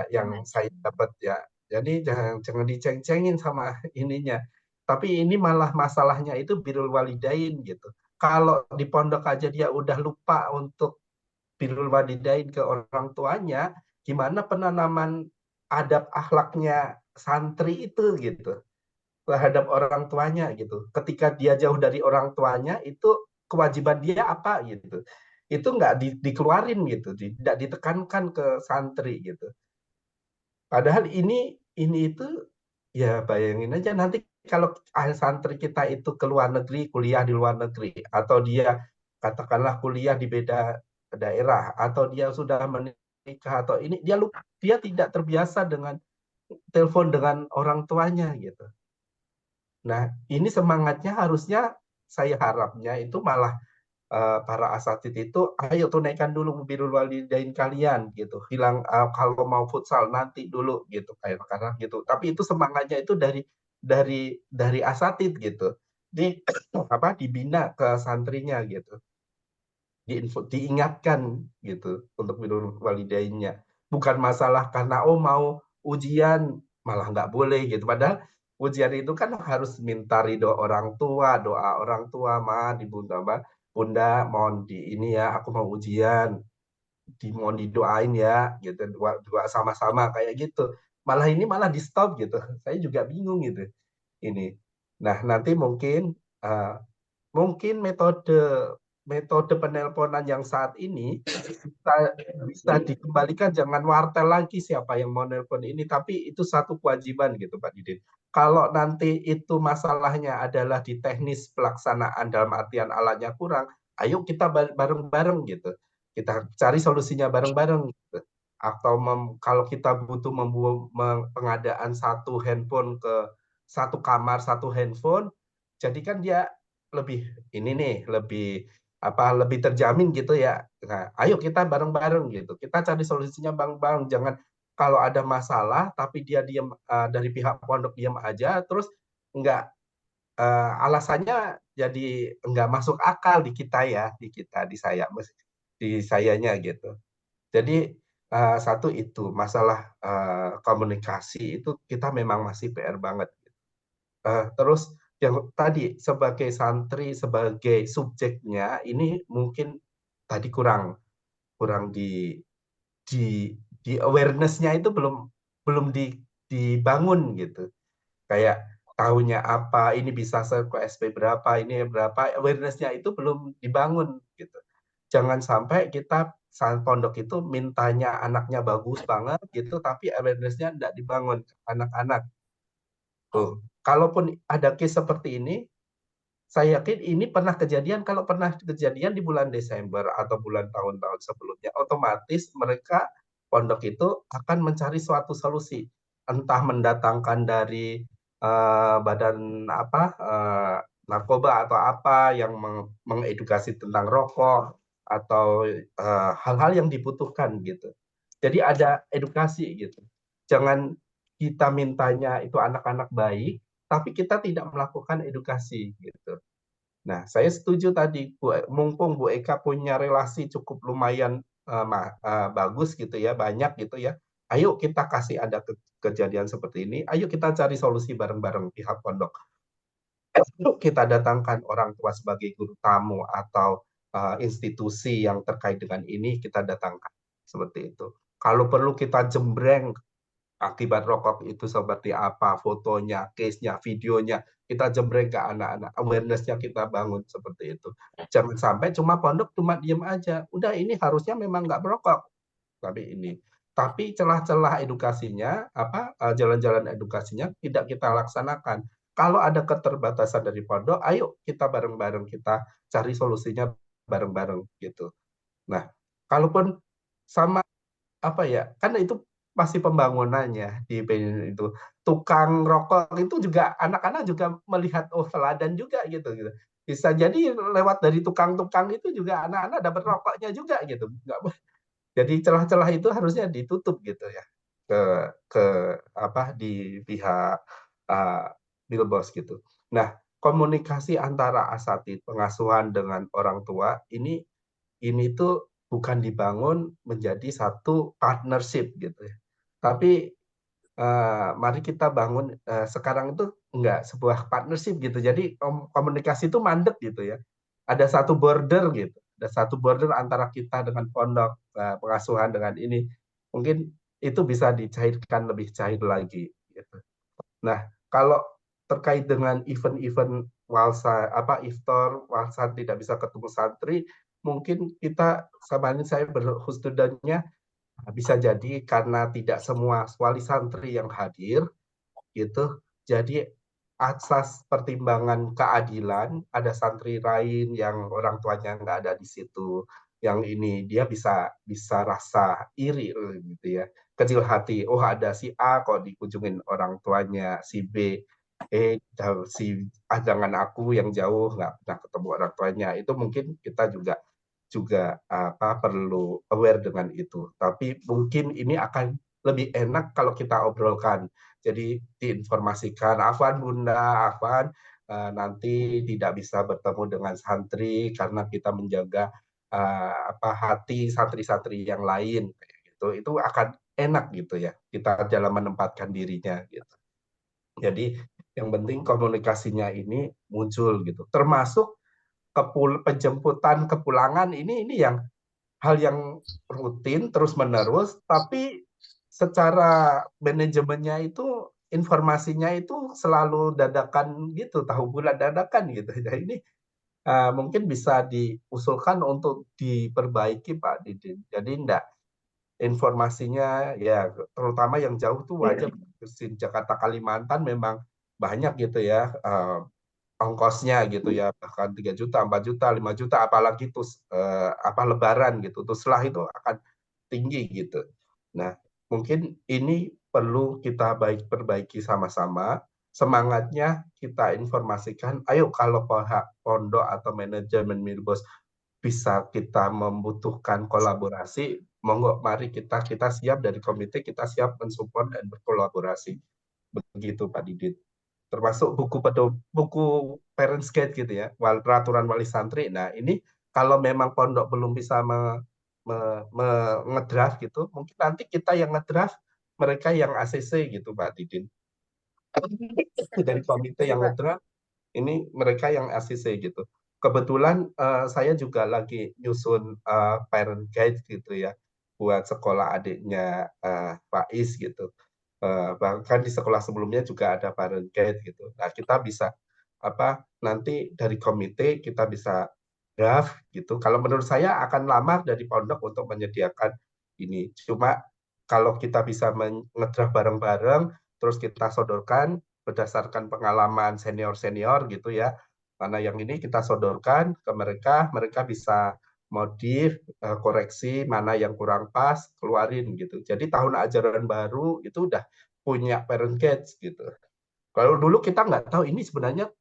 yang saya dapat ya. Jadi jangan diceng-cengin sama ininya. Tapi ini malah masalahnya itu birrul walidain gitu. Kalau di pondok aja dia udah lupa untuk birrul walidain ke orang tuanya, gimana penanaman adab akhlaknya santri itu gitu terhadap orang tuanya gitu. Ketika dia jauh dari orang tuanya, itu kewajiban dia apa gitu. Itu nggak dikeluarin gitu, tidak ditekankan ke santri gitu. Padahal ini itu ya bayangin aja nanti kalau santri kita itu ke luar negeri, kuliah di luar negeri, atau dia katakanlah kuliah di beda daerah, atau dia sudah menikah, atau ini dia tidak terbiasa dengan telepon dengan orang tuanya gitu. Nah, ini semangatnya harusnya saya harapnya itu malah para asatid itu ayo tunaikan dulu birrul walidain kalian gitu. Hilang kalau mau futsal nanti dulu gitu kayak karena gitu. Tapi itu semangatnya itu dari asatid gitu. Dibina ke santrinya gitu. Diingatkan gitu untuk birrul walidainnya. Bukan masalah karena mau ujian malah nggak boleh gitu. Padahal ujian itu kan harus minta ridho orang tua, doa orang tua, Bunda mohon di ini ya, aku mau ujian, mohon didoain ya, gitu, doa sama-sama kayak gitu. Malah ini malah di stop gitu. Saya juga bingung gitu ini. Nah nanti mungkin metode penelponan yang saat ini bisa dikembalikan, jangan wartel lagi siapa yang mau nelpon ini, tapi itu satu kewajiban gitu Pak Didin. Kalau nanti itu masalahnya adalah di teknis pelaksanaan dalam artian alatnya kurang, ayo kita bareng-bareng gitu. Kita cari solusinya bareng-bareng gitu. Atau kalau kita butuh pengadaan 1 handphone ke 1 kamar 1 handphone, jadi kan dia lebih ini nih, lebih lebih terjamin gitu ya. Nah, ayo kita bareng-bareng gitu. Kita cari solusinya bareng-bareng. Jangan kalau ada masalah tapi dia diam, dari pihak pondok diam aja, terus nggak alasannya jadi nggak masuk akal di kita ya, di sayanya gitu. Jadi satu itu masalah komunikasi itu kita memang masih PR banget. Terus yang tadi sebagai santri, sebagai subjeknya ini mungkin tadi kurang di awareness-nya itu belum dibangun gitu. Kayak tahunya apa, ini bisa ke SP berapa, ini berapa, awareness-nya itu belum dibangun gitu. Jangan sampai kita saat pondok itu mintanya anaknya bagus banget gitu, tapi awareness-nya tidak dibangun anak-anak. Tuh, kalaupun ada case seperti ini, saya yakin ini pernah kejadian, kalau pernah kejadian di bulan Desember atau bulan tahun-tahun sebelumnya, otomatis mereka pondok itu akan mencari suatu solusi, entah mendatangkan dari badan narkoba atau apa yang mengedukasi tentang rokok atau hal-hal yang dibutuhkan gitu. Jadi ada edukasi gitu. Jangan kita mintanya itu anak-anak baik, tapi kita tidak melakukan edukasi gitu. Nah, saya setuju tadi, mumpung Bu Eka punya relasi cukup lumayan bagus gitu ya, banyak gitu ya. Ayo kita kasih ada kejadian seperti ini, ayo kita cari solusi bareng-bareng pihak pondok. Yuk kita datangkan orang tua sebagai guru tamu atau institusi yang terkait dengan ini kita datangkan seperti itu. Kalau perlu kita jembreng akibat rokok itu seperti apa, fotonya, case-nya, videonya, kita jembreng ke anak-anak, awareness-nya kita bangun seperti itu. Jangan sampai cuma pondok cuma diem aja. Udah ini harusnya memang nggak merokok. Tapi celah-celah edukasinya, jalan-jalan edukasinya tidak kita laksanakan. Kalau ada keterbatasan dari pondok, ayo kita bareng-bareng kita cari solusinya bareng-bareng gitu. Nah, kalaupun sama kan itu masih pembangunannya di itu tukang rokok itu juga anak-anak juga melihat teladan juga gitu. Bisa jadi lewat dari tukang-tukang itu juga anak-anak dapat rokoknya juga gitu. Jadi celah-celah itu harusnya ditutup gitu ya ke di pihak Bilbos gitu. Nah, komunikasi antara asatid pengasuhan dengan orang tua ini tuh bukan dibangun menjadi satu partnership gitu ya. Tapi mari kita bangun sekarang itu enggak sebuah partnership gitu. Jadi komunikasi itu mandek gitu ya. Ada satu border gitu. Ada satu border antara kita dengan pondok pengasuhan dengan ini. Mungkin itu bisa dicairkan lebih cair lagi gitu. Nah, kalau terkait dengan event-event iftar, walsa tidak bisa ketemu santri, mungkin kita sama ini saya berhusnudonnya bisa jadi karena tidak semua wali santri yang hadir gitu. Jadi asas pertimbangan keadilan, ada santri lain yang orang tuanya nggak ada di situ, yang ini dia bisa rasa iri gitu ya, kecil hati. Oh ada si A kok dikunjungin orang tuanya, si B, jangan aku yang jauh nggak pernah ketemu orang tuanya. Itu mungkin kita juga perlu aware dengan itu. Tapi mungkin ini akan lebih enak kalau kita obrolkan. Jadi diinformasikan, Afwan Bunda, Afwan nanti tidak bisa bertemu dengan santri karena kita menjaga hati santri-santri yang lain kayak gitu. Itu akan enak gitu ya. Kita dalam menempatkan dirinya gitu. Jadi yang penting komunikasinya ini muncul gitu. Termasuk penjemputan kepulangan ini yang hal yang rutin terus menerus, tapi secara manajemennya itu informasinya itu selalu dadakan gitu, tahu bulat dadakan gitu. Jadi ini mungkin bisa diusulkan untuk diperbaiki Pak Didin. Jadi enggak informasinya ya terutama yang jauh tuh wajib Jakarta Kalimantan memang banyak gitu ya ongkosnya gitu ya, bahkan 3 juta, 4 juta, 5 juta, apalagi tuh lebaran gitu. Terus setelah itu akan tinggi gitu. Nah, mungkin ini perlu kita perbaiki sama-sama. Semangatnya kita informasikan, ayo kalau pondok atau manajemen Milbos bisa kita membutuhkan kolaborasi, monggo mari kita siap dari komite, kita siap mensupport dan berkolaborasi. Begitu Pak Didit. Termasuk buku parents guide gitu ya, peraturan wali santri. Nah, ini kalau memang pondok belum bisa ngedraft gitu, mungkin nanti kita yang ngedraft, mereka yang ACC gitu Pak Didin. Dari komite yang ngedraft, ini mereka yang ACC gitu. Kebetulan saya juga lagi nyusun parent guide gitu ya, buat sekolah adiknya Pak Is gitu. Bahkan di sekolah sebelumnya juga ada parent guide gitu. Nah, kita bisa nanti dari komite kita bisa draft gitu. Kalau menurut saya akan lama dari pondok untuk menyediakan ini. Cuma kalau kita bisa ngedraft bareng-bareng, terus kita sodorkan berdasarkan pengalaman senior-senior gitu ya. Mana yang ini kita sodorkan ke mereka, mereka bisa modif, koreksi mana yang kurang pas, keluarin gitu. Jadi tahun ajaran baru itu udah punya parent guide gitu. Kalau dulu kita nggak tahu ini sebenarnya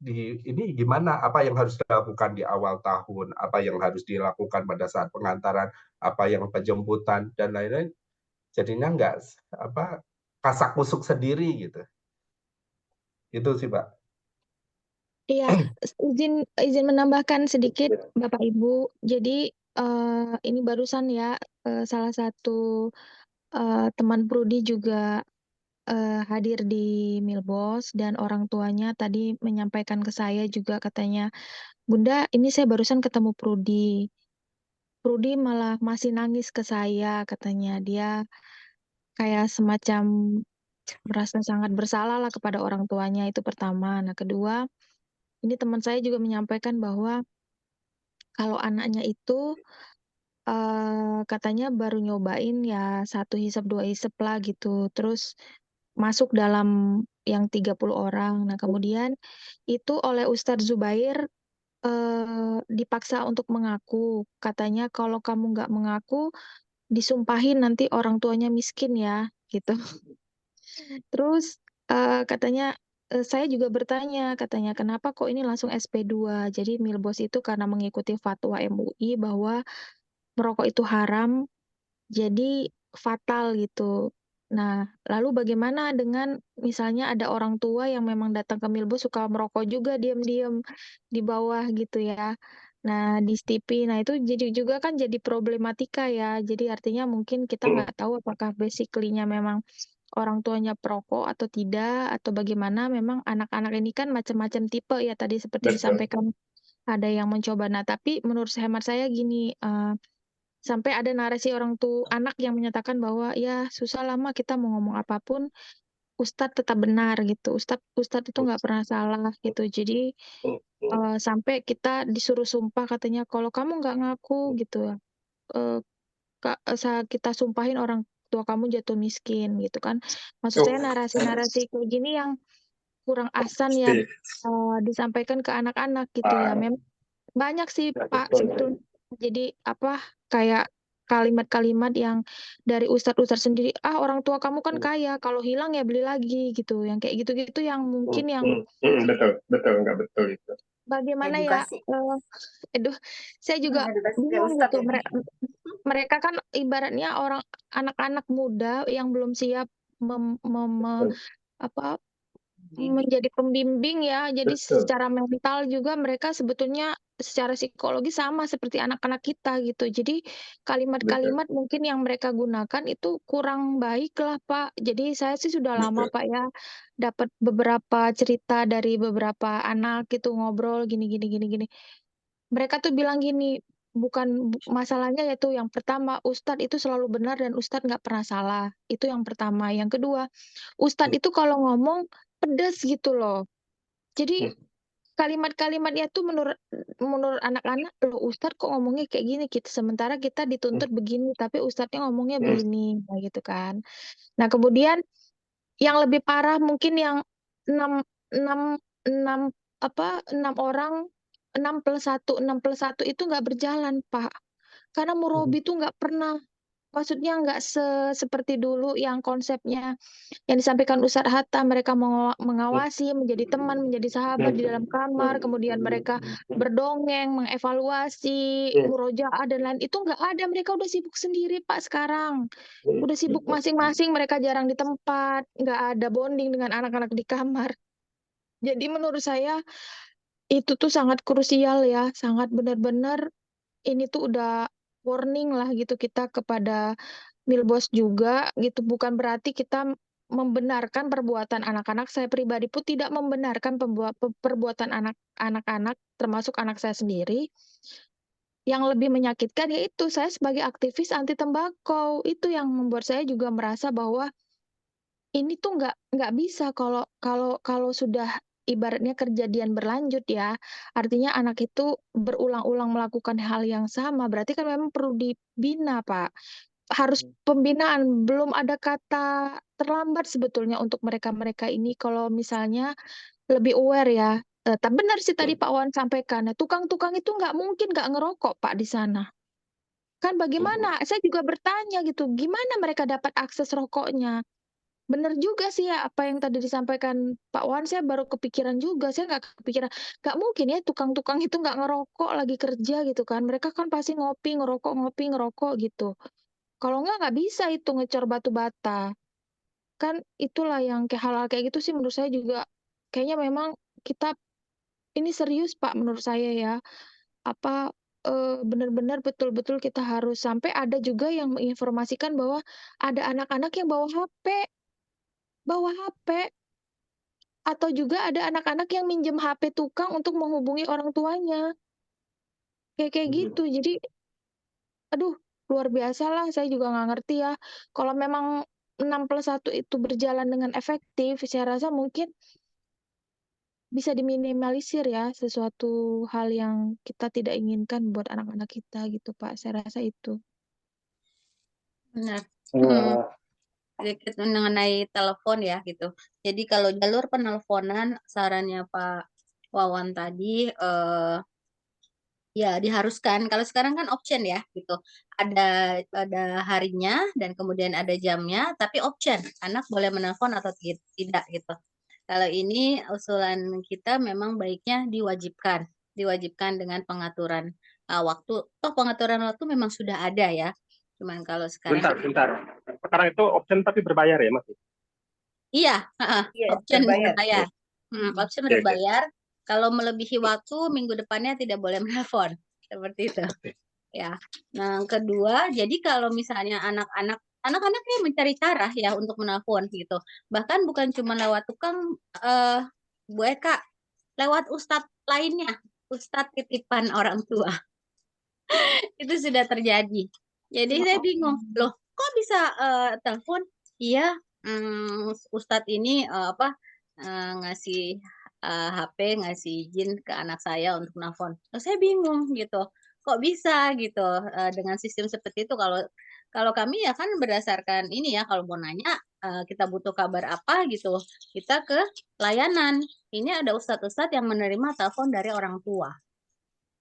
ini gimana, apa yang harus dilakukan di awal tahun, apa yang harus dilakukan pada saat pengantaran, apa yang penjemputan dan lain-lain. Jadinya nggak kasak kusuk sendiri gitu. Itu sih Pak. Iya, izin menambahkan sedikit Bapak Ibu. Jadi ini barusan ya salah satu teman Prudi juga hadir di Milbos dan orang tuanya tadi menyampaikan ke saya juga katanya, Bunda, ini saya barusan ketemu Prudi. Prudi malah masih nangis ke saya katanya. Dia kayak semacam merasa sangat bersalah lah kepada orang tuanya itu pertama. Nah, kedua, ini teman saya juga menyampaikan bahwa kalau anaknya itu katanya baru nyobain ya 1 hisap 2 hisap lah gitu. Terus masuk dalam yang 30 orang. Nah, kemudian itu oleh Ustadz Zubair dipaksa untuk mengaku. Katanya kalau kamu nggak mengaku, disumpahin nanti orang tuanya miskin ya, gitu. Terus katanya saya juga bertanya, katanya kenapa kok ini langsung SP2? Jadi Milbos itu karena mengikuti fatwa MUI bahwa merokok itu haram, jadi fatal gitu. Nah, lalu bagaimana dengan misalnya ada orang tua yang memang datang ke Milbos suka merokok juga diam-diam di bawah gitu ya. Nah, di STIPI, nah itu jadi juga kan jadi problematika ya. Jadi artinya mungkin kita nggak tahu apakah basically-nya memang orang tuanya perokok atau tidak, atau bagaimana. Memang anak-anak ini kan macam-macam tipe ya tadi seperti Betul. disampaikan ada yang mencoba. Nah, tapi menurut hemat saya gini, sampai ada narasi orang tua anak yang menyatakan bahwa ya susah lama kita mau ngomong apapun, Ustadz tetap benar gitu. Ustadz itu nggak pernah salah gitu. Jadi sampai kita disuruh sumpah katanya kalau kamu nggak ngaku gitu, eh, kita sumpahin orang tua kamu jatuh miskin gitu kan. Maksud saya narasi-narasi kayak gini yang kurang asan ya disampaikan ke anak-anak gitu ya. Memang banyak sih Pak sebetulnya. Jadi kayak kalimat-kalimat yang dari ustadz-ustadz sendiri, orang tua kamu kan kaya, kalau hilang ya beli lagi gitu. Yang kayak gitu-gitu yang mungkin yang Betul, nggak betul itu. bagaimana ya, Edukasi. aduh, saya juga Edukasi kayak bingung Ustadz gitu. ini. Mereka kan ibaratnya orang anak-anak muda yang belum siap Betul. menjadi pembimbing ya. Jadi Betul. secara mental juga mereka sebetulnya secara psikologi sama seperti anak-anak kita gitu. Jadi kalimat-kalimat mungkin yang mereka gunakan itu kurang baik lah Pak. Jadi saya sih sudah lama Pak ya dapat beberapa cerita dari beberapa anak gitu ngobrol gini. Mereka tuh bilang gini, bukan masalahnya yaitu yang pertama Ustadz itu selalu benar dan Ustadz nggak pernah salah. Itu yang pertama. Yang kedua, Ustadz itu kalau ngomong pedes gitu loh. Jadi kalimat-kalimatnya tuh menurut menurut anak-anak, loh Ustadz kok ngomongnya kayak gini gitu. Sementara kita dituntut begini, tapi Ustadznya ngomongnya begini, nah gitu kan. Nah kemudian yang lebih parah mungkin yang enam enam enam 6 orang 6+1 itu nggak berjalan Pak. Karena Murabi itu nggak pernah maksudnya nggak seperti dulu yang konsepnya yang disampaikan Ustadz Hatta, mereka mengawasi, menjadi teman, menjadi sahabat di dalam kamar, kemudian mereka berdongeng, mengevaluasi, murojaah dan lain itu nggak ada. Mereka udah sibuk sendiri Pak sekarang. Udah sibuk masing-masing, mereka jarang di tempat, nggak ada bonding dengan anak-anak di kamar. Jadi menurut saya itu tuh sangat krusial ya, sangat benar-benar ini tuh udah warning lah gitu kita kepada Milbos juga gitu. Bukan berarti kita membenarkan perbuatan anak-anak. Saya pribadi pun tidak membenarkan perbuatan anak-anak termasuk anak saya sendiri. Yang lebih menyakitkan yaitu saya sebagai aktivis anti tembakau itu yang membuat saya juga merasa bahwa ini tuh nggak bisa kalau sudah ibaratnya kejadian berlanjut ya. Artinya anak itu berulang-ulang melakukan hal yang sama, berarti kan memang perlu dibina, Pak. Harus pembinaan, belum ada kata terlambat sebetulnya untuk mereka-mereka ini kalau misalnya lebih aware ya. Tapi benar sih tadi Pak Wan sampaikan, tukang-tukang itu nggak mungkin nggak ngerokok Pak di sana. Kan bagaimana? Saya juga bertanya gitu, gimana mereka dapat akses rokoknya? Bener juga sih ya apa yang tadi disampaikan Pak Wan, saya baru kepikiran juga, saya nggak kepikiran, nggak mungkin ya tukang-tukang itu nggak ngerokok lagi kerja gitu kan, mereka kan pasti ngopi, ngerokok gitu. Kalau nggak bisa itu ngecor batu bata. Kan itulah yang kayak hal-hal kayak gitu sih menurut saya juga kayaknya memang kita ini serius Pak menurut saya ya. Apa benar-benar betul-betul kita harus sampai ada juga yang menginformasikan bahwa ada anak-anak yang bawa HP atau juga ada anak-anak yang minjem HP tukang untuk menghubungi orang tuanya. Kayak gitu. Jadi aduh, luar biasa lah. Saya juga nggak ngerti ya. Kalau memang 6+1 itu berjalan dengan efektif, saya rasa mungkin bisa diminimalisir ya sesuatu hal yang kita tidak inginkan buat anak-anak kita gitu, Pak. Saya rasa itu. Benar. Eh, Sedikit mengenai telepon ya gitu. Jadi kalau jalur penelponan sarannya Pak Wawan tadi ya diharuskan. Kalau sekarang kan option ya gitu. Ada harinya dan kemudian ada jamnya, tapi option anak boleh menelpon atau tidak gitu. Kalau ini usulan kita memang baiknya diwajibkan dengan pengaturan waktu. Toh pengaturan waktu memang sudah ada ya. Cuman kalau sekarang bentar. Sekarang itu option tapi berbayar ya, Mas? iya, Iya, option berbayar. berbayar. Option Oke. berbayar. Kalau melebihi waktu minggu depannya tidak boleh menelpon. Seperti itu. Ya. Nah, kedua, jadi kalau misalnya anak-anaknya mencari cara ya untuk menelpon gitu. Bahkan bukan cuma lewat tukang Bu Eka, lewat ustadz lainnya, ustadz titipan orang tua. Itu sudah terjadi. Jadi saya bingung, loh, kok bisa telepon? Iya, ustadz ini ngasih HP, ngasih izin ke anak saya untuk nelfon. Terus saya bingung gitu, kok bisa gitu dengan sistem seperti itu. Kalau kami ya kan berdasarkan ini ya, kalau mau nanya kita butuh kabar apa gitu, kita ke layanan. Ini ada ustadz-ustadz yang menerima telepon dari orang tua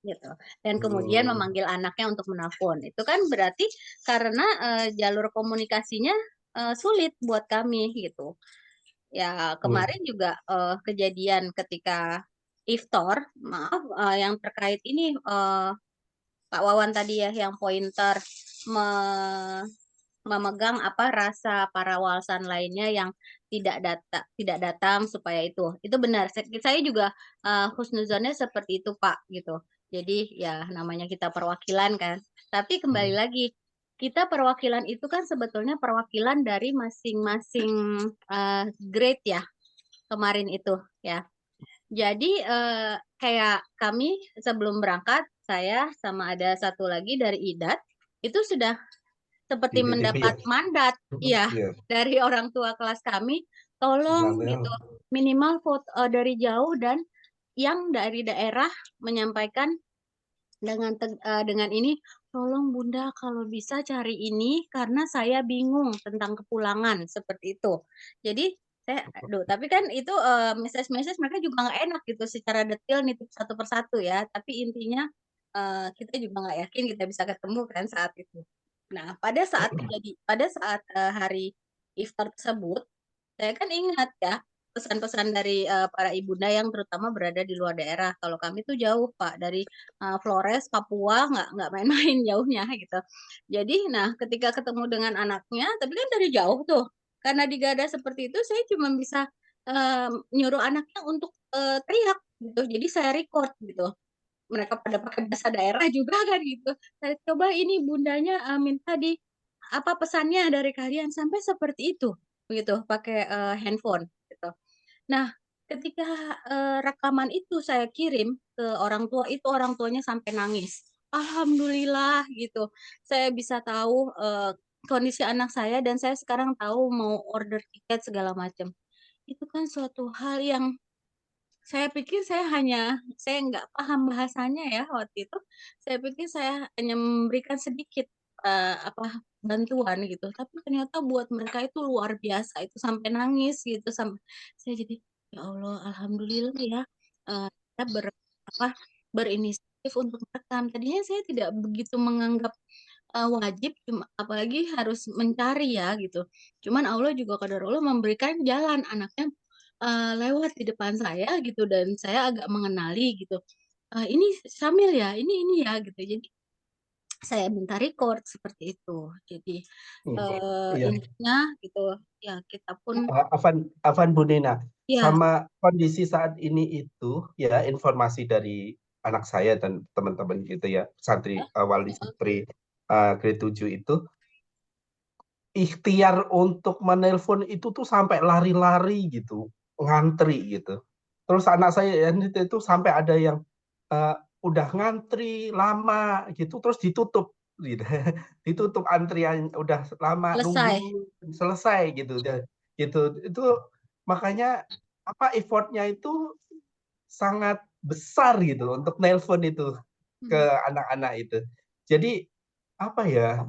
gitu, dan kemudian memanggil anaknya untuk menelpon. Itu kan berarti karena jalur komunikasinya sulit buat kami gitu. Ya kemarin juga kejadian ketika iftar, maaf yang terkait ini Pak Wawan tadi ya yang pointer memegang apa rasa para walsan lainnya yang tidak datang supaya itu benar. Saya juga husnuzonnya seperti itu Pak gitu. Jadi ya namanya kita perwakilan kan. Tapi kembali lagi kita perwakilan itu kan sebetulnya perwakilan dari masing-masing grade ya kemarin itu ya. Jadi kayak kami sebelum berangkat saya sama ada satu lagi dari IDAT itu sudah seperti IDTV mendapat ya? mandat ya Iya. dari orang tua kelas kami, tolong Bilang, gitu minimal foto dari jauh dan yang dari daerah menyampaikan dengan ini, tolong Bunda kalau bisa cari ini karena saya bingung tentang kepulangan seperti itu. Jadi tapi kan itu message mereka juga nggak enak gitu secara detail nitip satu persatu ya. Tapi intinya kita juga nggak yakin kita bisa ketemu kan saat itu. Nah, pada saat hari iftar tersebut, saya kan ingat ya pesan-pesan dari para ibunda yang terutama berada di luar daerah. Kalau kami tuh jauh Pak dari Flores, Papua, nggak main-main jauhnya gitu. Jadi, nah ketika ketemu dengan anaknya, tapi kan dari jauh tuh, karena digada seperti itu, saya cuma bisa nyuruh anaknya untuk teriak gitu. Jadi saya record gitu. Mereka pada pakai bahasa daerah juga kan gitu. Saya coba ini bundanya minta apa pesannya dari kalian sampai seperti itu begitu pakai handphone gitu. Nah, ketika rekaman itu saya kirim ke orang tua itu orang tuanya sampai nangis. Alhamdulillah gitu. Saya bisa tahu kondisi anak saya dan saya sekarang tahu mau order tiket segala macam. Itu kan suatu hal yang saya pikir saya nggak paham bahasanya ya waktu itu. Saya pikir saya hanya memberikan sedikit apa bantuan gitu. Tapi ternyata buat mereka itu luar biasa. Itu sampai nangis gitu sampai saya jadi ya Allah, alhamdulillah ya. Saya apa berinisiatif untuk merekam. Tadinya saya tidak begitu menganggap wajib apalagi harus mencari ya gitu. Cuman Allah juga qadarullah memberikan jalan anaknya lewat di depan saya gitu dan saya agak mengenali gitu. Ini Syamil ya, ini ya gitu. Jadi saya minta record seperti itu. Jadi Iya. intinya gitu ya kita pun Afan Bu Nina, ya sama kondisi saat ini itu ya informasi dari anak saya dan teman-teman gitu ya, santri wali santri grade 7 itu ikhtiar untuk menelpon itu tuh sampai lari-lari gitu, ngantri gitu. Terus anak saya itu sampai ada yang eh, udah ngantri lama gitu, terus ditutup gitu. Ditutup antrian udah lama selesai. nunggu selesai gitu. Gitu. Itu makanya apa effortnya itu sangat besar gitu untuk nelpon itu ke anak-anak itu. Jadi apa ya,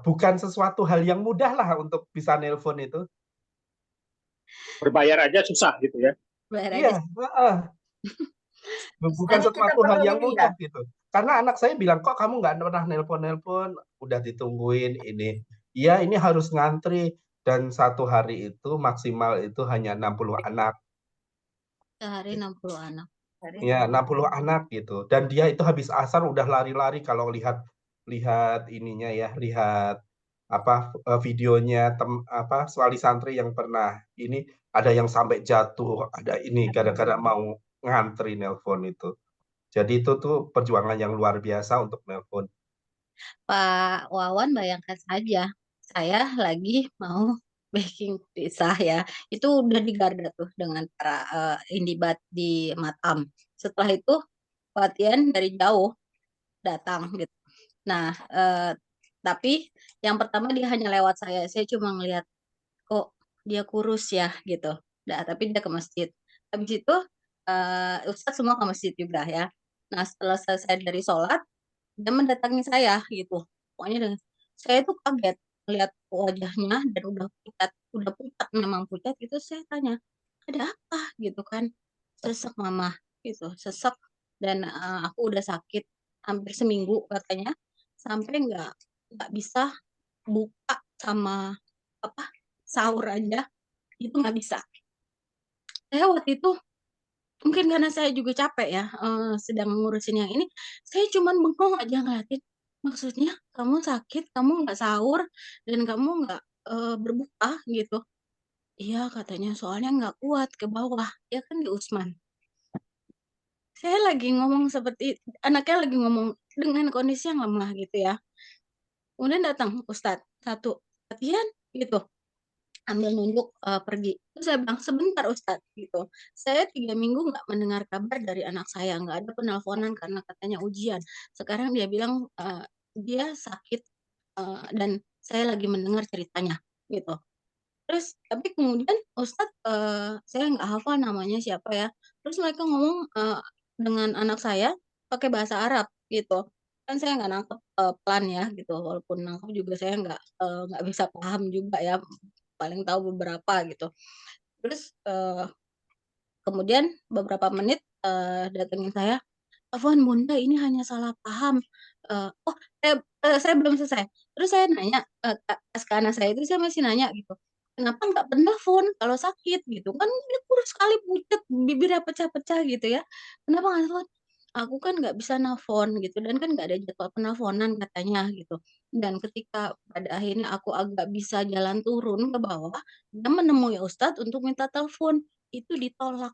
bukan sesuatu hal yang mudah lah untuk bisa nelpon itu. Berbayar aja susah gitu ya. Bayar Iya, aja. bukan Hanya kita sesuatu hal perlu yang ini ya. mudah gitu. Karena anak saya bilang, kok kamu nggak pernah nelpon-nelpon, udah ditungguin ini. Iya, ini harus ngantri. Dan satu hari itu maksimal itu hanya 60 anak. Sehari 60 anak. Ya, 60 anak gitu. Dan dia itu habis asar udah lari-lari kalau lihat lihat ininya ya, lihat apa videonya apa wali santri yang pernah ini ada yang sampai jatuh, ada ini gara-gara mau ngantri nelpon itu. Jadi itu tuh perjuangan yang luar biasa untuk nelpon. Pak Wawan bayangkan saja, saya lagi mau baking pisah ya, itu udah digarda tuh dengan para indibat di Matam. Setelah itu pelatihan dari jauh datang gitu. Nah, tapi yang pertama dia hanya lewat saya cuma ngelihat kok dia kurus ya gitu. Nah, tapi dia ke masjid. Habis itu Ustadz semua ke masjid juga ya. Nah, setelah selesai dari sholat, dia mendatangi saya gitu. Pokoknya saya tuh kaget lihat wajahnya dan udah pucat memang pucat gitu. Saya tanya, ada apa gitu kan? Sesek mama gitu, sesek dan aku udah sakit hampir seminggu katanya sampai nggak bisa buka sama apa sahur aja itu nggak bisa. Saya waktu itu mungkin karena saya juga capek ya, sedang ngurusin yang ini, saya cuman bengong aja ngeliatin, "Maksudnya kamu sakit, kamu nggak sahur, dan kamu nggak, berbuka?" Gitu. "Iya," katanya, "soalnya nggak kuat ke bawah." Ya kan di Usman. Saya lagi ngomong anaknya lagi ngomong dengan kondisi yang lemah gitu ya. Kemudian datang ustadz satu, "Latihan?" Gitu. Ambil nunjuk pergi. Terus saya bilang, "Sebentar Ustadz," gitu. "Saya 3 minggu nggak mendengar kabar dari anak saya, nggak ada penelponan karena katanya ujian. Sekarang dia bilang dia sakit dan saya lagi mendengar ceritanya," gitu. Terus tapi kemudian Ustadz saya nggak hafal namanya siapa ya. Terus mereka ngomong dengan anak saya pakai bahasa Arab gitu. Kan saya nggak nangkep pelan ya gitu. Walaupun nangkep juga saya nggak bisa paham juga ya. Paling tahu beberapa gitu. Terus kemudian beberapa menit datengin saya, "Afwan Bunda ini hanya salah paham. oh saya belum selesai. Terus saya nanya ke anak saya itu saya masih nanya gitu, kenapa nggak penelpon kalau sakit gitu kan dia kurus sekali pucat bibirnya pecah-pecah gitu ya. Kenapa nggak telepon? Aku kan nggak bisa nelfon gitu dan kan nggak ada jadwal penelponan katanya gitu. Dan ketika pada akhirnya aku agak bisa jalan turun ke bawah, dia menemui Ustadz untuk minta telepon. Itu ditolak.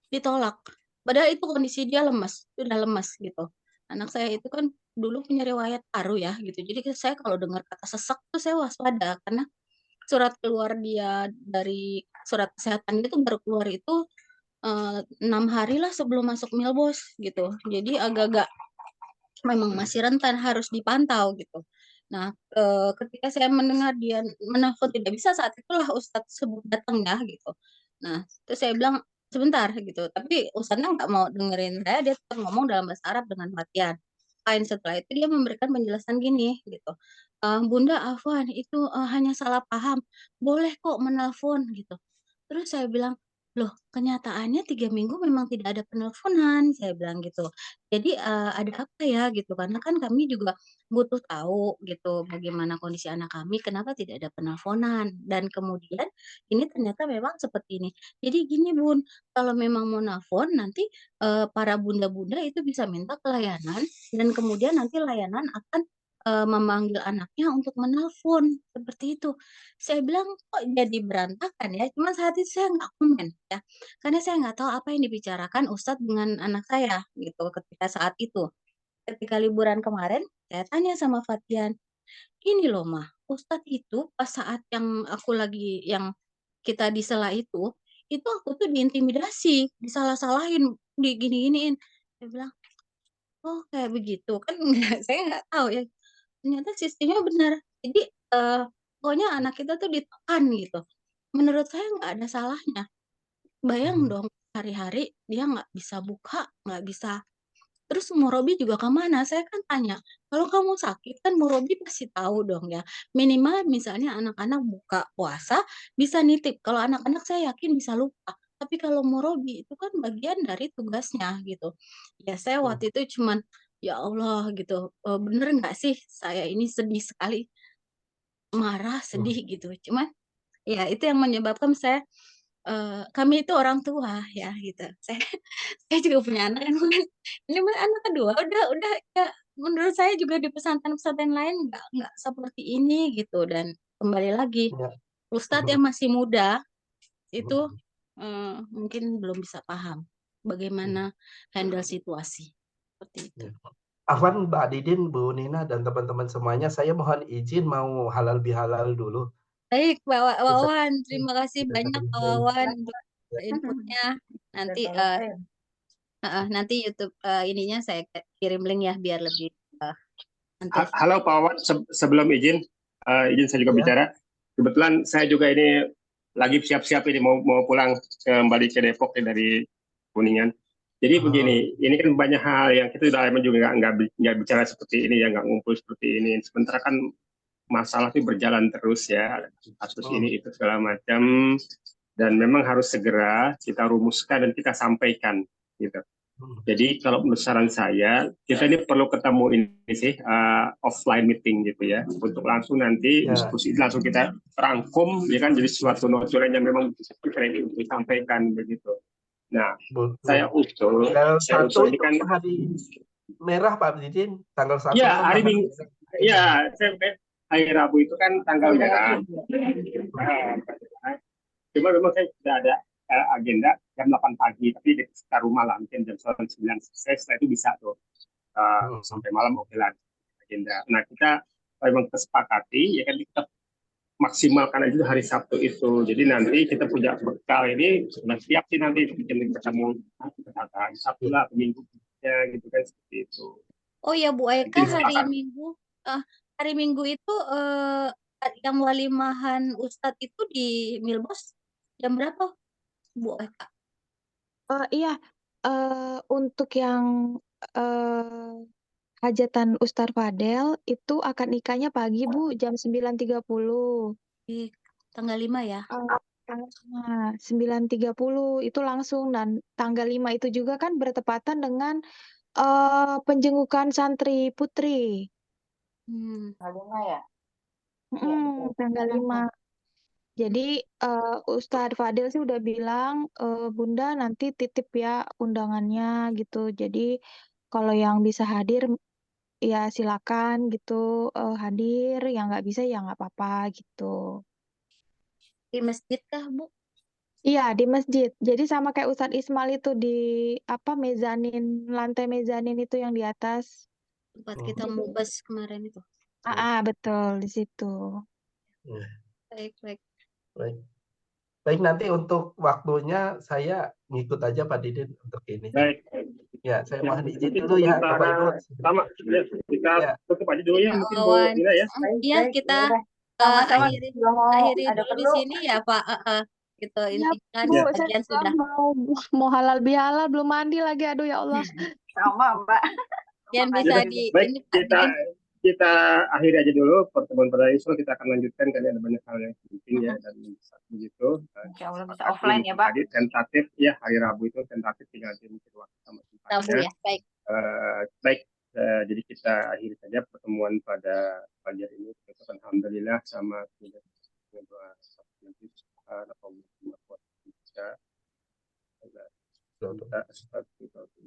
Ditolak. Padahal itu kondisi dia lemas, udah lemas gitu. Anak saya itu kan dulu punya riwayat paru ya gitu. Jadi saya kalau dengar kata sesak tuh saya waspada karena surat keluar dia dari surat kesehatan itu baru keluar itu 6 hari lah sebelum masuk Milbos gitu. Jadi agak-agak memang masih rentan harus dipantau gitu. Nah, ketika saya mendengar dia menelpon tidak bisa saat itulah Ustadz sebut datang ya gitu. Nah, terus saya bilang sebentar gitu. Tapi Ustadznya nggak mau dengerin saya, dia tetap ngomong dalam bahasa Arab dengan Fatian. Lain setelah itu dia memberikan penjelasan gini gitu. Bunda Afwan itu hanya salah paham. Boleh kok menelpon gitu. Terus saya bilang, loh kenyataannya 3 minggu memang tidak ada penelponan, saya bilang gitu. Jadi ada apa ya gitu, karena kan kami juga butuh tahu gitu bagaimana kondisi anak kami, kenapa tidak ada penelponan. Dan kemudian ini ternyata memang seperti ini. Jadi gini Bun, kalau memang mau nelpon nanti para bunda-bunda itu bisa minta ke layanan dan kemudian nanti layanan akan memanggil anaknya untuk menelpon seperti itu. Saya bilang kok jadi berantakan ya, cuman saat itu saya nggak komen ya, karena saya nggak tahu apa yang dibicarakan Ustadz dengan anak saya gitu ketika saat itu. Ketika liburan kemarin, saya tanya sama Fatian, "Ini loh Mah, Ustadz itu pas saat yang aku lagi yang kita di sela itu aku tuh diintimidasi, disalah-salahin, digini-giniin." Saya bilang, "Oh kayak begitu." Kan saya nggak tahu ya, ternyata sistemnya benar. Jadi, pokoknya anak kita tuh ditekan gitu. Menurut saya nggak ada salahnya. Bayang dong hari-hari dia nggak bisa buka, nggak bisa terus murabi juga ke mana? Saya kan tanya, "Kalau kamu sakit kan murabi pasti tahu dong ya, minimal misalnya anak-anak buka puasa bisa nitip, kalau anak-anak saya yakin bisa lupa, tapi kalau murabi itu kan bagian dari tugasnya," gitu. Ya saya waktu itu cuman, "Ya Allah," gitu, "bener nggak sih saya ini sedih sekali." Marah, sedih gitu. Cuman, ya itu yang menyebabkan saya, kami itu orang tua ya gitu. Saya juga punya anak kan ini mah anak kedua udah ya menurut saya juga di pesantren-pesantren lain nggak seperti ini gitu dan kembali lagi, Ya. ustadz yang masih muda itu, mungkin belum bisa paham bagaimana handle situasi, seperti itu. Ya. Afwan, Mbak Didin, Bu Nina, dan teman-teman semuanya, saya mohon izin mau halal bihalal dulu. Baik, Pak Bisa. Wawan, terima kasih banyak Pak Wawan untuk inputnya. Nanti nanti YouTube ininya saya kirim link ya biar lebih nanti. Halo Pak Wawan, sebelum izin saya juga Ya. bicara. Kebetulan saya juga ini lagi siap-siap ini mau pulang kembali ke Depok dari Kuningan. Jadi begini, ini kan banyak hal yang kita udah lama juga nggak bicara seperti ini ya, nggak ngumpul seperti ini. Sementara kan masalah itu berjalan terus ya, kasus ini itu segala macam, dan memang harus segera kita rumuskan dan kita sampaikan gitu. Jadi kalau menurut saran saya, kita ini perlu ketemu ini sih offline meeting gitu ya, untuk langsung nanti diskusi langsung kita rangkum ya kan, jadi suatu notulen yang memang keren untuk disampaikan begitu. Nah, saya usul ini kan hari merah Pak Didin, tanggal 1 ya kan hari Minggu. Ya, hari Rabu itu kan tanggal merah. Cuma memang saya sudah ada agenda jam 8 pagi, tapi di sekitar rumah lah, mungkin jam 9 selesai, setelah itu bisa tuh sampai malam oke lah agenda. Nah kita memang kesepakati ya kan kita maksimalkan aja hari Sabtu itu. Jadi nanti kita punya bekal ini sudah siap sih nanti bikin ketemu hari Sabtu lah, Minggu ya gitu kan seperti itu. Oh ya Bu Eka, hari Minggu itu yang walimahan Ustadz itu di Milbos jam berapa Bu Eka? Iya, untuk yang hajatan Ustadz Fadel itu akad nikahnya pagi Bu, jam 9.30. Di tanggal 5 ya? Nah, 9.30 itu langsung, dan tanggal 5 itu juga kan bertepatan dengan penjengukan santri putri. Hmm. Tanggal 5 ya? Iya, betul. Tanggal 5. Jadi Ustadz Fadil sih udah bilang, Bunda nanti titip ya undangannya gitu. Jadi kalau yang bisa hadir ya silakan gitu hadir, yang nggak bisa ya nggak apa-apa gitu. Di masjid kah, Bu? Iya di masjid. Jadi sama kayak Ustadz Ismail itu di apa mezanin, lantai mezanin itu yang di atas. Tempat Hmm. kita mubas kemarin itu. Betul di situ. Ya, Baik, baik. baik. Baik, nanti untuk waktunya saya ngikut aja Pak Didin untuk ini. Baik. Ya, saya mohon izin Mungkin dulu ya sementara Bapak Ibu. sama ya, kita Ya. tutup aja dulu ya mungkin Bu Awan. Nina ya. Iya, kita Sama-sama akhiri juga mau akhiri ada dulu di perlu. sini ya, Pak. Gitu Ya intinya Bu, saya sebagian juga sudah mau halal bihalal belum mandi lagi. Aduh ya Allah. Sama, Mbak. sebagian bisa Ya, di baik, ini Pak Didin. kita akhiri aja dulu pertemuan pada Isra, kita akan lanjutkan karena ada banyak hal yang penting ya dan begitu. Insya Allah bisa Sepakat offline ya, Pak. tadi tentatif ya hari Rabu itu tentatif tinggal mungkin waktu sama Rabu tempatnya. ya, baik. Baik, jadi kita akhiri saja pertemuan pada pagi hari ini. Alhamdulillah sama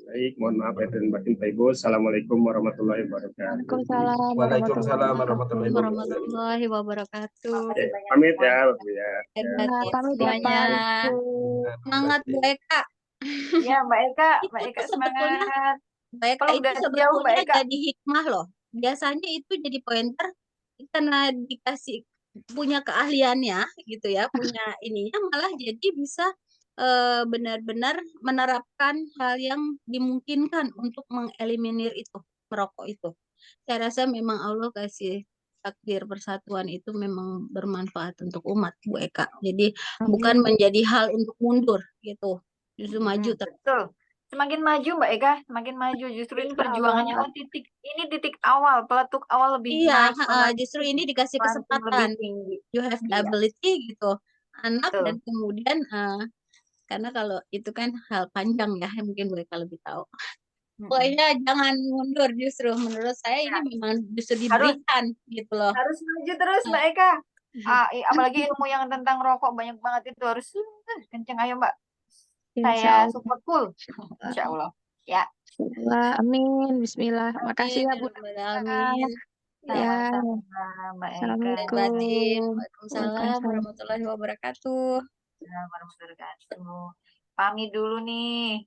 Baik, mohon maaf ya dan batin Pak Ibu. Assalamualaikum warahmatullahi wabarakatuh. Waalaikumsalam Waalaikumsalam warahmatullahi wabarakatuh. Warahmatullahi wabarakatuh. Oke, pamit ya, Bapak ya. Baik, Ya. batin Pamit ya semuanya. Pak. Semangat Bu Eka. Ya, Mbak Eka Itu sebetulnya semangat. Mbak Eka Peluk itu dari jauh, Mbak sebetulnya Eka. jadi hikmah loh. Biasanya itu jadi pointer karena dikasih punya keahliannya gitu ya, punya ininya malah jadi bisa benar-benar menerapkan hal yang dimungkinkan untuk mengeliminir itu, merokok itu. Saya rasa memang Allah kasih takdir persatuan itu memang bermanfaat untuk umat Bu Eka. Jadi bukan menjadi hal untuk mundur gitu, justru maju terus. Betul. Semakin maju Mbak Eka, semakin maju. Justru ini perjuangannya kan titik awal, peletuk awal lebih Iya, naik ke justru ini dikasih ranting kesempatan. lebih tinggi. You have the Iya. ability gitu, anak Betul. dan kemudian karena kalau itu kan hal panjang ya, yang mungkin mereka lebih tahu. Pokoknya jangan mundur justru menurut saya ini memang justru diberikan gitu loh. Harus maju terus Mbak Eka. Apalagi ilmu yang tentang rokok banyak banget itu harus kenceng. Ayo Mbak. Saya support full. Insya Allah. Ya. Amin. Bismillah. Makasih ya Bu. Amin. Ya. Sama-sama Mbak Eka. Batin. Waalaikumsalam warahmatullahi wabarakatuh. Warahmatullahi wabarakatuh. Pamit dulu nih.